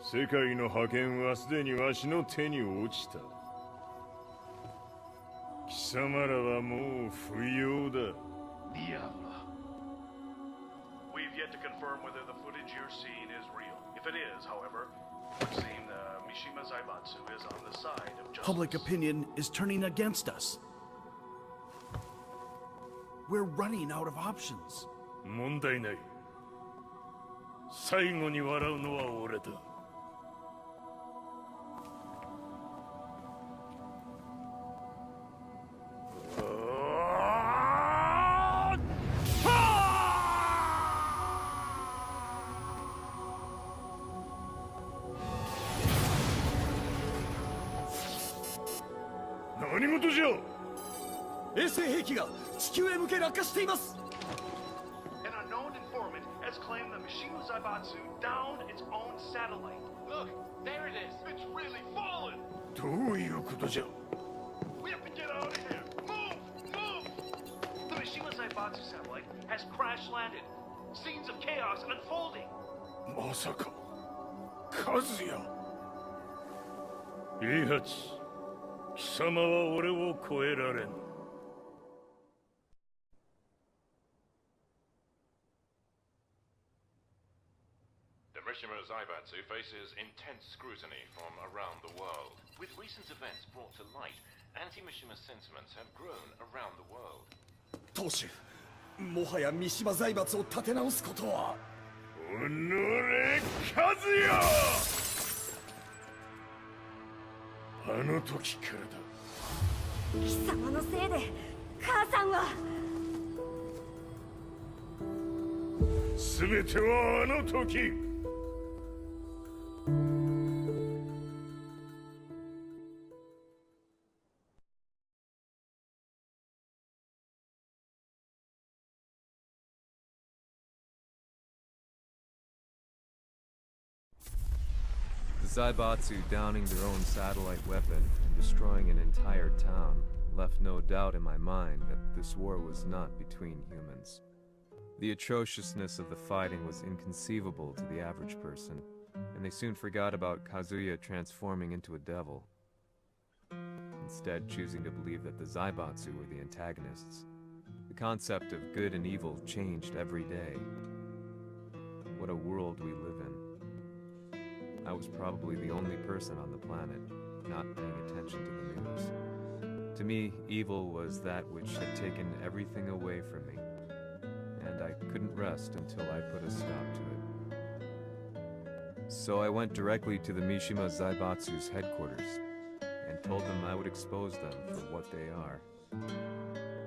世界の覇権はすでにわしの手に落ちた。貴様らはもう不要だ。Diavolo. We've yet to confirm whether the footage you're seeing is real. If it is, however, it would seem the Mishima Zaibatsu is on the side of justice. Public opinion is turning against us. We're running out of options. 問題ない。最後に笑うのは俺だ。何事じゃ。衛星兵器が地球へ向け落下しています。An unknown informant has claimed the Mishima Zaibatsu downed its own satellite. Look, there it is. It's really fallen. どういうことじゃ。We have to get out of here. Move, move. The Mishima Zaibatsu satellite has crash landed. Scenes of chaos unfolding. まさか、和也。いいはず。貴様は俺を超えられん。The Mishima Zaibatsu faces intense scrutiny from around the world. With recent events brought to light, anti-Mishima sentiments have grown around the world. 当主、もはや三島財閥を立て直すことは。おのれ、和也。あの時からだ。貴様のせいで母さんは。全てはあの時。The Zaibatsu downing their own satellite weapon and destroying an entire town left no doubt in my mind that this war was not between humans. The atrociousness of the fighting was inconceivable to the average person, and they soon forgot about Kazuya transforming into a devil, instead choosing to believe that the Zaibatsu were the antagonists. The concept of good and evil changed every day. What a world we live in. I was probably the only person on the planet not paying attention to the news. To me, evil was that which had taken everything away from me, and I couldn't rest until I put a stop to it. So I went directly to the Mishima Zaibatsu's headquarters and told them I would expose them for what they are.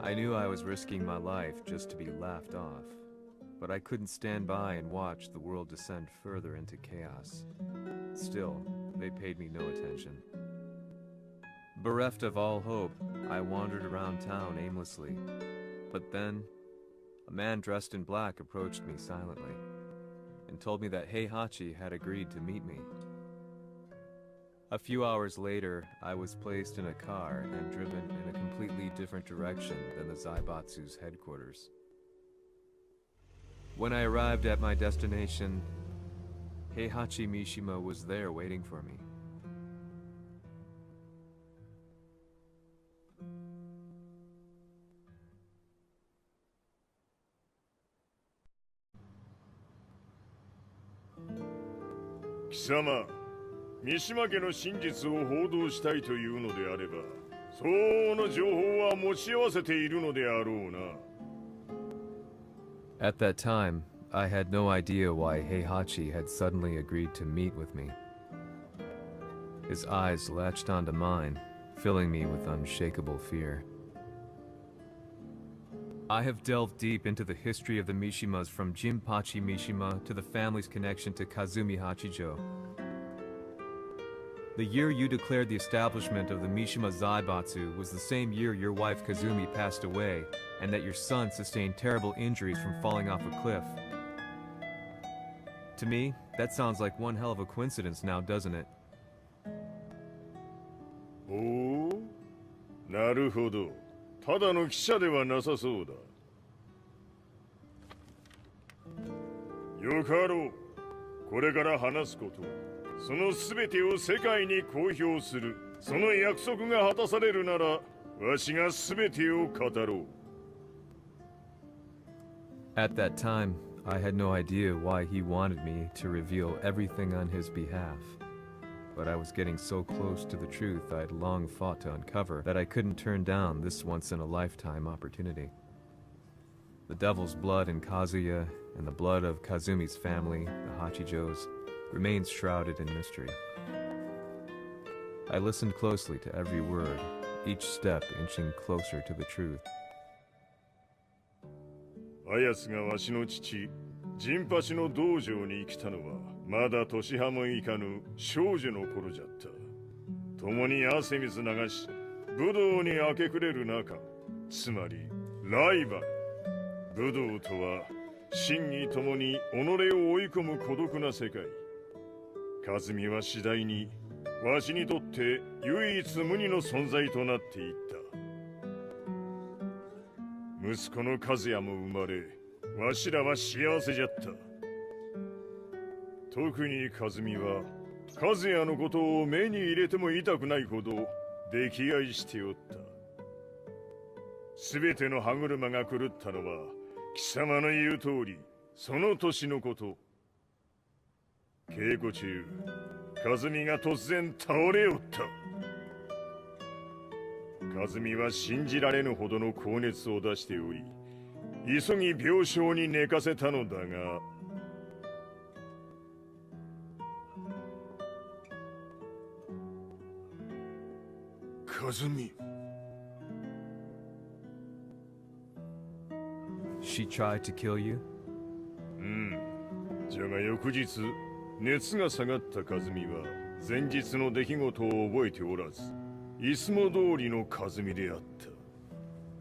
I knew I was risking my life just to be laughed off, but I couldn't stand by and watch the world descend further into chaos. Still, they paid me no attention. Bereft of all hope, I wandered around town aimlessly, but then a man dressed in black approached me silently and told me that Heihachi had agreed to meet me. A few hours later, I was placed in a car and driven in a completely different direction than the Zaibatsu's headquarters. When I arrived at my destination, Heihachi Mishima was there waiting for me. Kisama, 三島家の真実を報道したいというのであれば、相応の情報は持ち合わせているのであろうな。At that time, I had no idea why Heihachi had suddenly agreed to meet with me. His eyes latched onto mine, filling me with unshakable fear. I have delved deep into the history of the Mishimas from Jinpachi Mishima to the family's connection to Kazumi Hachijo. The year you declared the establishment of the Mishima Zaibatsu was the same year your wife Kazumi passed away, and that your son sustained terrible injuries from falling off a cliff. To me, that sounds like one hell of a coincidence now, doesn't it? おお、なるほど。ただの記者ではなさそうだ。よかろう。これから話すこと、その全てを世界に公表する。その約束が果たされるなら、わしが全てを語ろう。At that time, I had no idea why he wanted me to reveal everything on his behalf. But I was getting so close to the truth I'd long fought to uncover that I couldn't turn down this once-in-a-lifetime opportunity. The devil's blood in Kazuya and the blood of Kazumi's family, the Hachijos, remains shrouded in mystery. I listened closely to every word, each step inching closer to the truth. あやつがわしの父、陣八の道場に来たのは、まだ年端もいかぬ少女の頃じゃった。共に汗水流し、武道に明け暮れる中、つまりライバル。武道とは、真に共に己を追い込む孤独な世界。和美は次第に、わしにとって唯一無二の存在となっていった。息子の和也も生まれ、わしらは幸せじゃった。特に和美は、和也のことを目に入れても痛くないほど溺愛しておった。すべての歯車が狂ったのは、貴様の言う通り、その年のこと。稽古中、和美が突然倒れおった。和美は信じられぬほどの高熱を出しており、急ぎ病床に寝かせたのだが、和美。She tried to kill you? じゃが翌日、熱が下がった和美は、前日の出来事を覚えておらず、いつも通りの和美であった。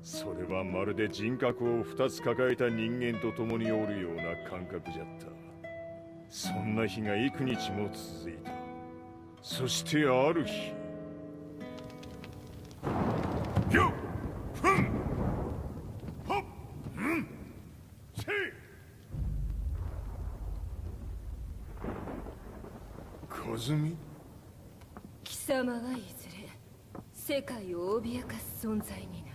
それはまるで人格を2つ抱えた人間と共におるような感覚じゃった。そんな日が幾日も続いた。そしてある日、よっふんほっんせい和美。貴様はいずれ世界を脅かす存在になる。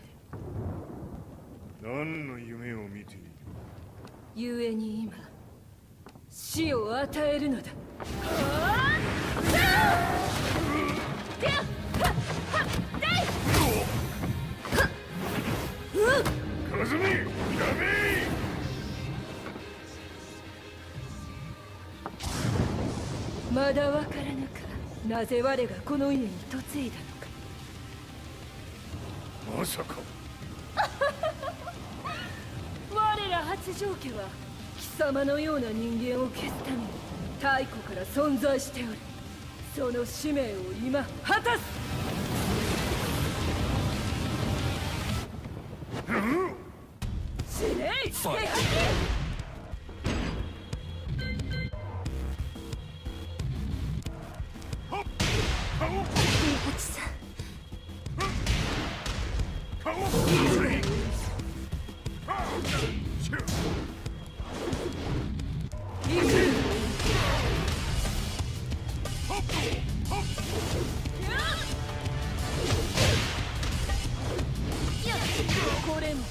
何の夢を見ている？故に今死を与えるのだ。はあ！まだわからぬか。なぜ我がこの家に嫁いだのか。まさか我ら八丈家は貴様のような人間を消すために太古から存在しておる。その使命を今果たす。死ねい平八。これも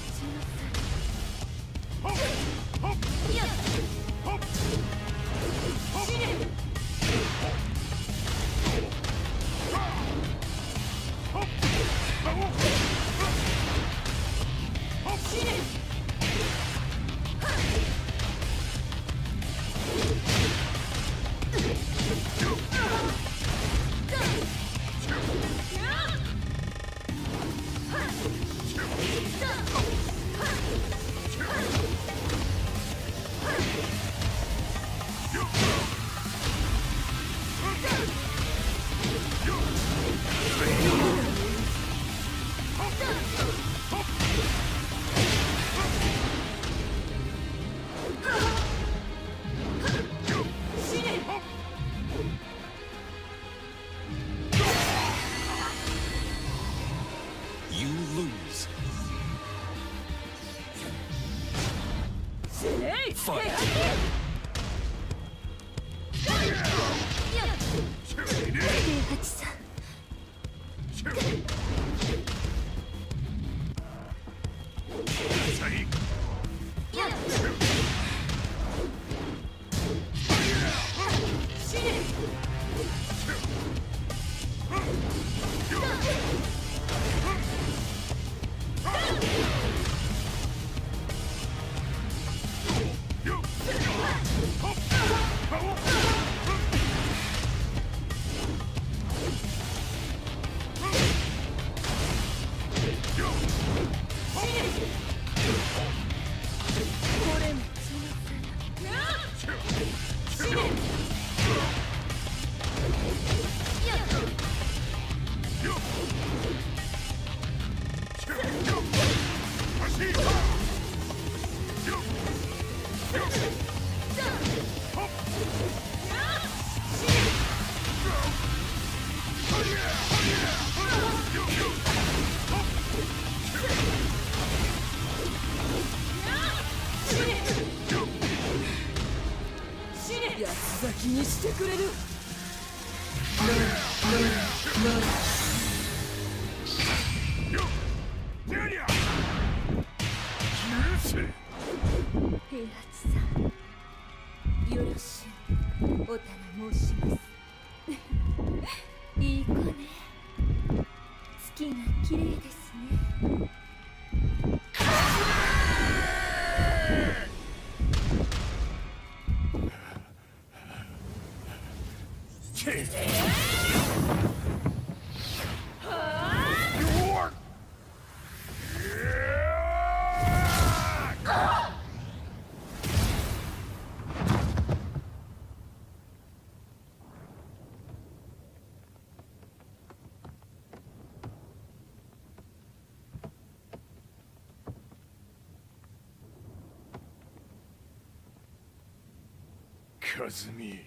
八つ咲きにしてくれる。平八さん、よろしゅうお頼申します。いい子ね。月が綺麗ですね。和美。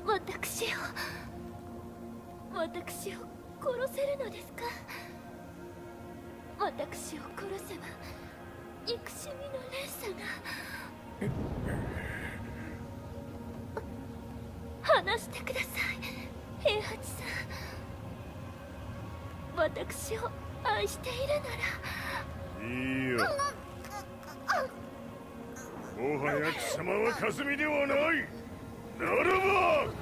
私を殺せるのですか？私を殺せば憎しみの連鎖が。話してください、平八さん。私を愛しているなら。いいよ。もはや貴様は霞ではない。ならば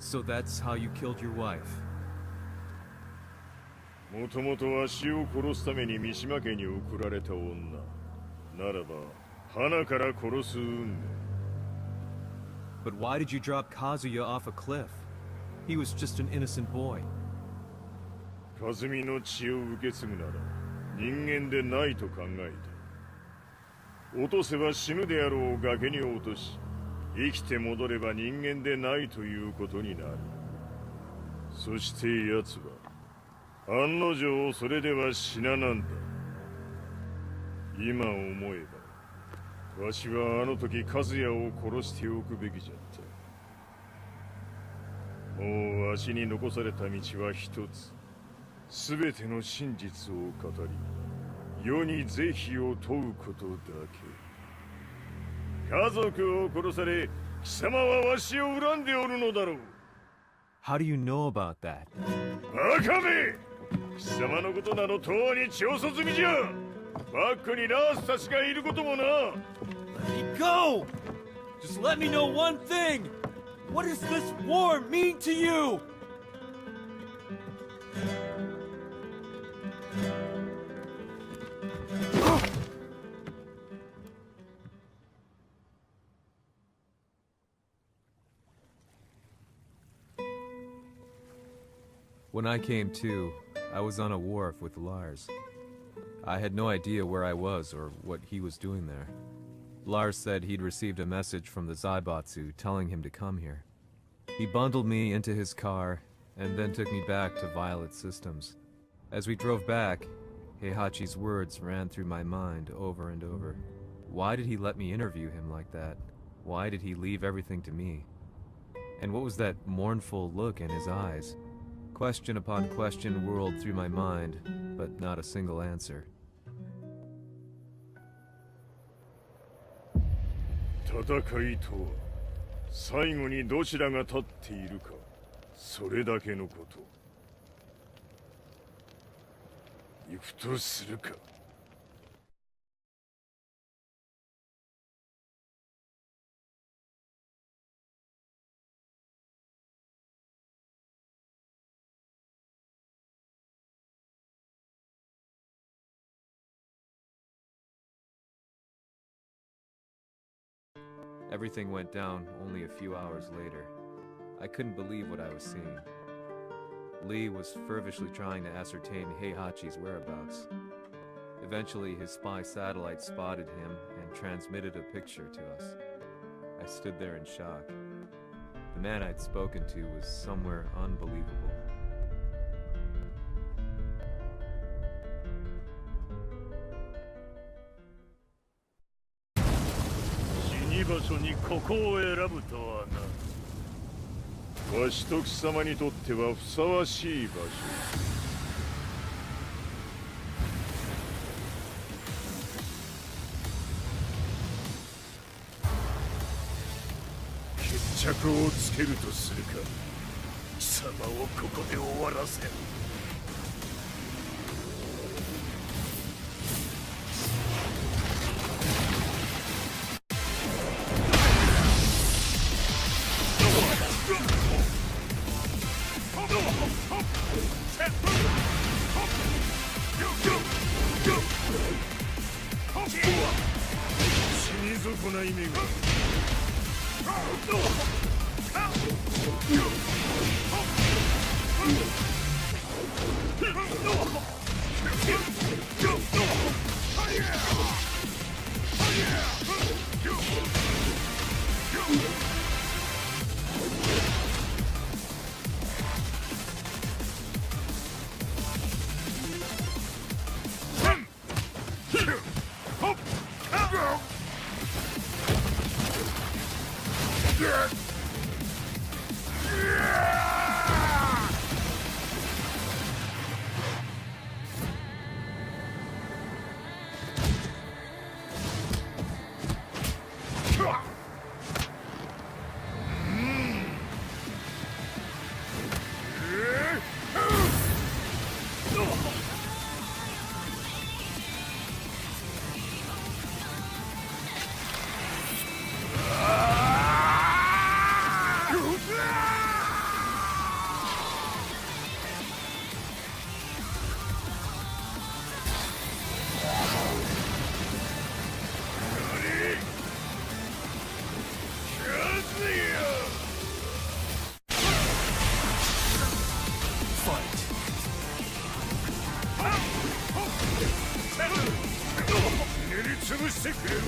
So that's how you killed your wife? もともとわしを殺すために三島家に送られた女ならば花から殺す運命。 But why did you drop Kazuya off a cliff? He was just an innocent boy. 和美の血を受け継ぐなら人間でないと考えた。落とせば死ぬであろう崖に落とし、生きて戻れば人間でないということになる。そして奴は案の定それでは死ななんだ。今思えばわしはあの時和也を殺しておくべきじゃった。もうわしに残された道は一つ。全ての真実を語り世に是非を問うことだけ。家族を殺され貴様はわしを恨んでおるのだろう。 How do you know about that? バカめ！貴様のことなどとうに血を注ぎじゃ。バックにラースたちがいることもな。 Let me go! Just let me know one thing! What does this war mean to you? When I came to, I was on a wharf with Lars. I had no idea where I was or what he was doing there. Lars said he'd received a message from the Zaibatsu telling him to come here. He bundled me into his car and then took me back to Violet Systems. As we drove back, Heihachi's words ran through my mind over and over. Why did he let me interview him like that? Why did he leave everything to me? And what was that mournful look in his eyes? Question upon question whirled through my mind, but not a single answer. 戦いとは最後にどちらが立っているか、それだけのこと。行くとするか。Everything went down only a few hours later. I couldn't believe what I was seeing. Lee was feverishly trying to ascertain Heihachi's whereabouts. Eventually, his spy satellite spotted him and transmitted a picture to us. I stood there in shock. The man I'd spoken to was somewhere unbelievable. 場所にここを選ぶとはな。わしと貴様にとってはふさわしい場所。決着をつけるとするか。貴様をここで終わらせる。潰してくれるわ。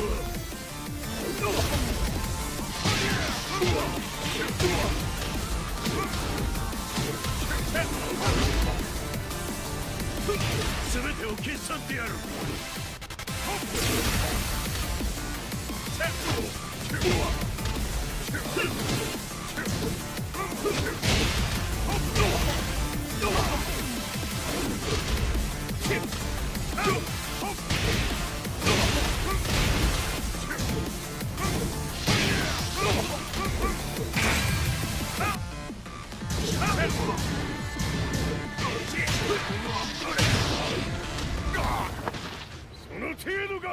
全てを消し去ってやる。その程度か。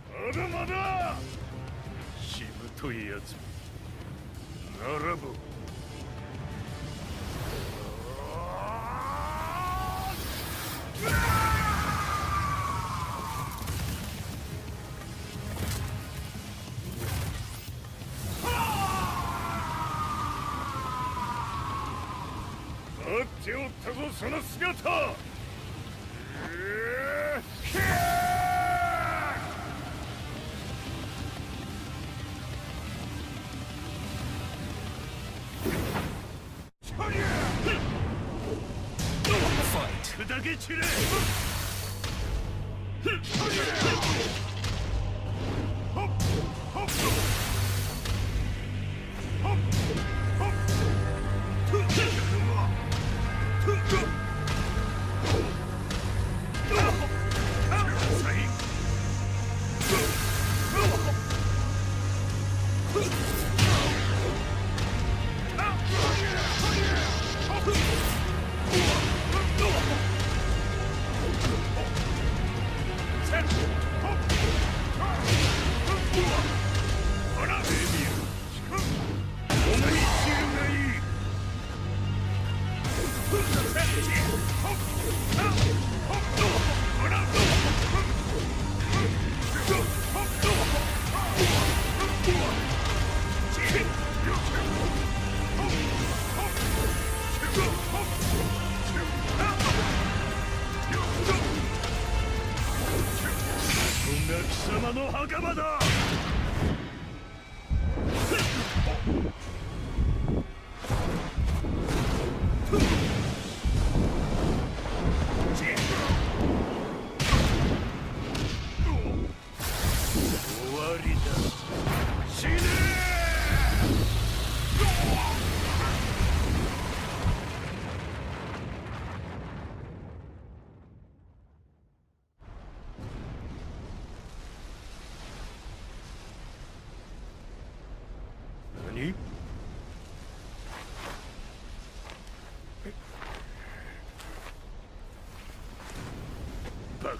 まだまだ。しぶといやつ。ならば待っておったぞ、その姿。砕け散れ。貴様の墓場だ。終わりだ。死ね何？バカ。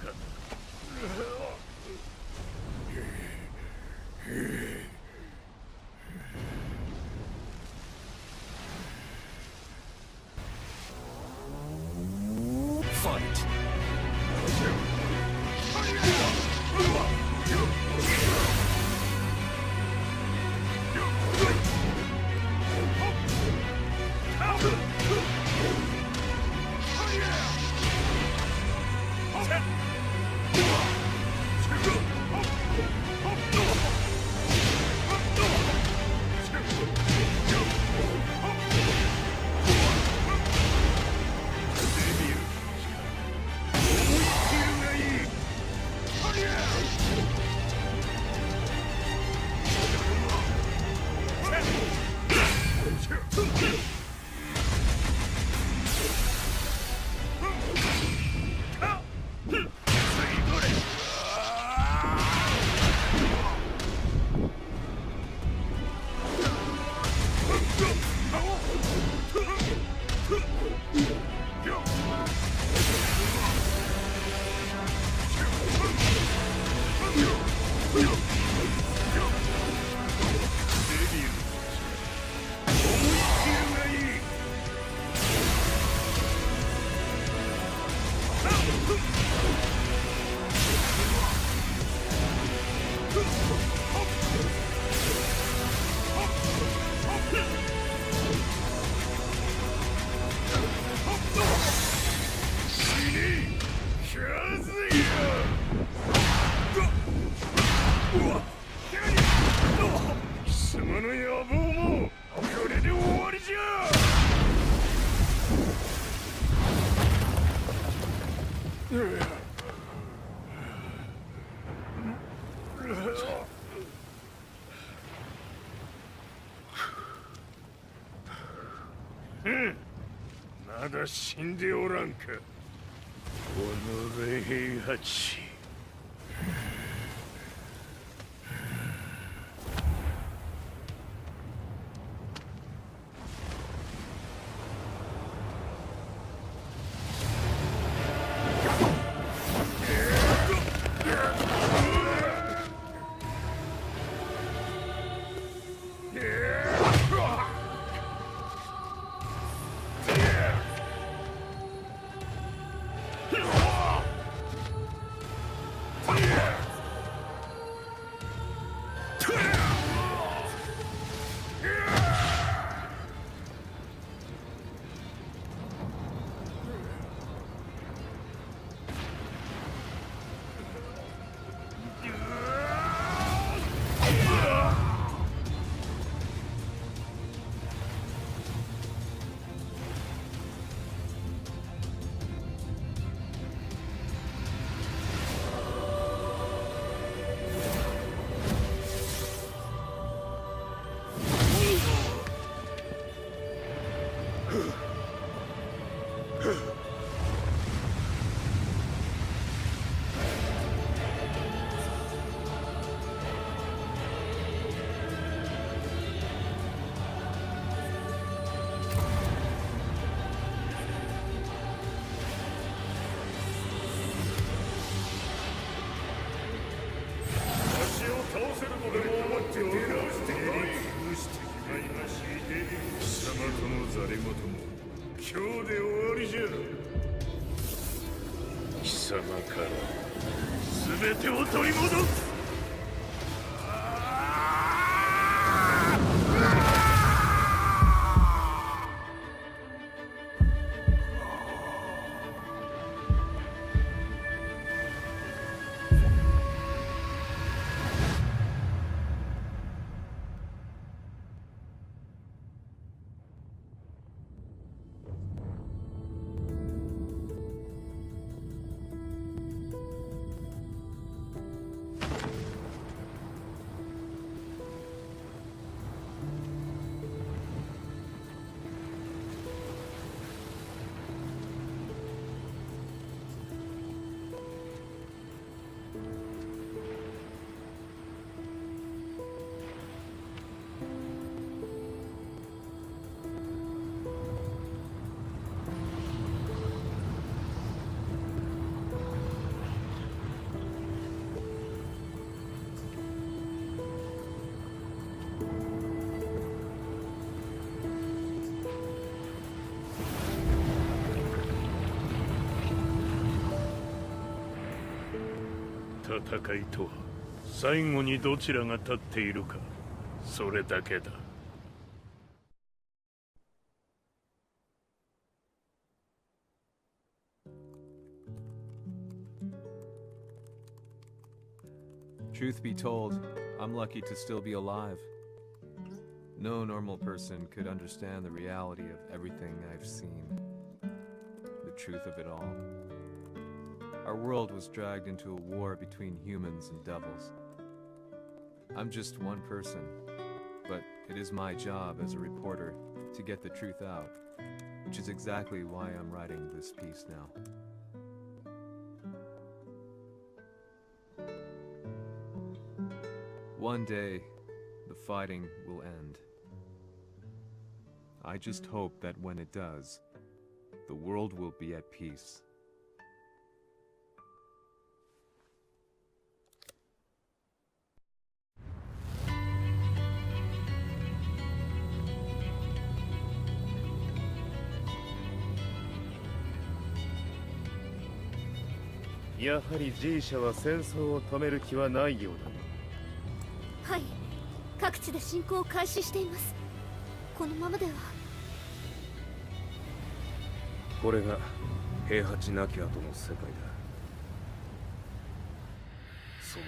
Fight! まだ死んでおらんか。己平八。貴様から全てを取り戻す。戦いとは最後にどちらが立っているか、それだけだ。Truth be told, I'm lucky to still be alive. No normal person could understand the reality of everything I've seen. The truth of it all. Our world was dragged into a war between humans and devils. I'm just one person, but it is my job as a reporter to get the truth out, which is exactly why I'm writing this piece now. One day, the fighting will end. I just hope that when it does, the world will be at peace. G やはり G 社は戦争を止める気はないようだ。はい、各地で侵攻を開始しています。このままでは。これが平八なき後の世界だ。そも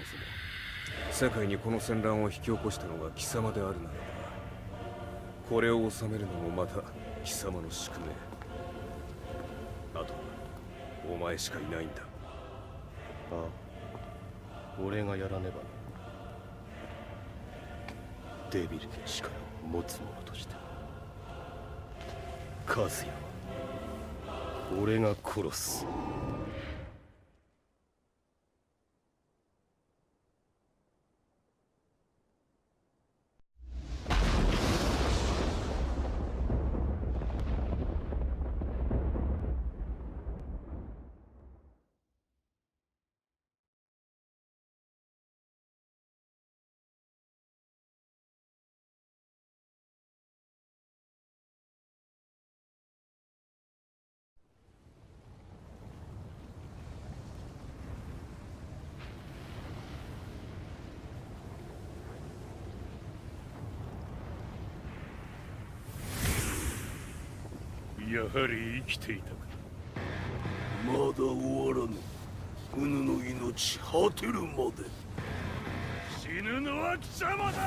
そも世界にこの戦乱を引き起こしたのが貴様であるならば、これを収めるのもまた貴様の宿命。あとはお前しかいないんだ。ああ、俺がやらねばな。デビルの力を持つ者として和也は俺が殺す。やはり生きていたか。まだ終わらぬ。うぬの命果てるまで。死ぬのは貴様だ。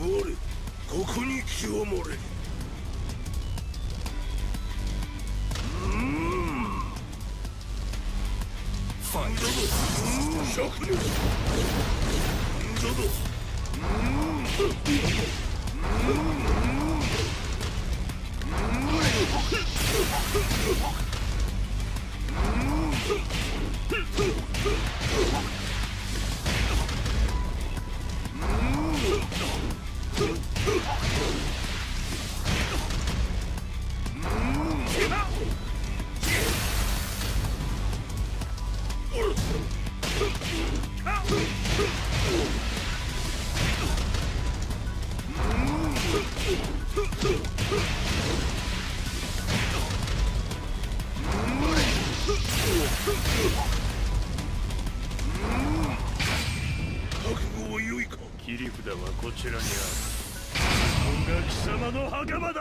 我、ここに清盛れ。百年切り札はこちらにある。ここが貴様の袴だ。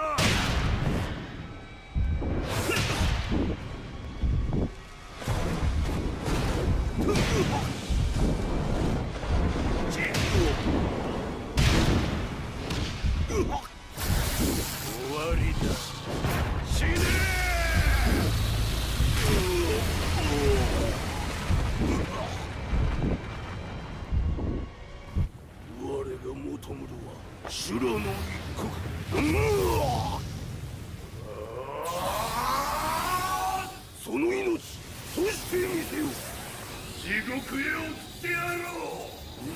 終わりだ。死ね我が求むるは修羅の一刻。その命そして見せよ。地獄へ送ってやろう。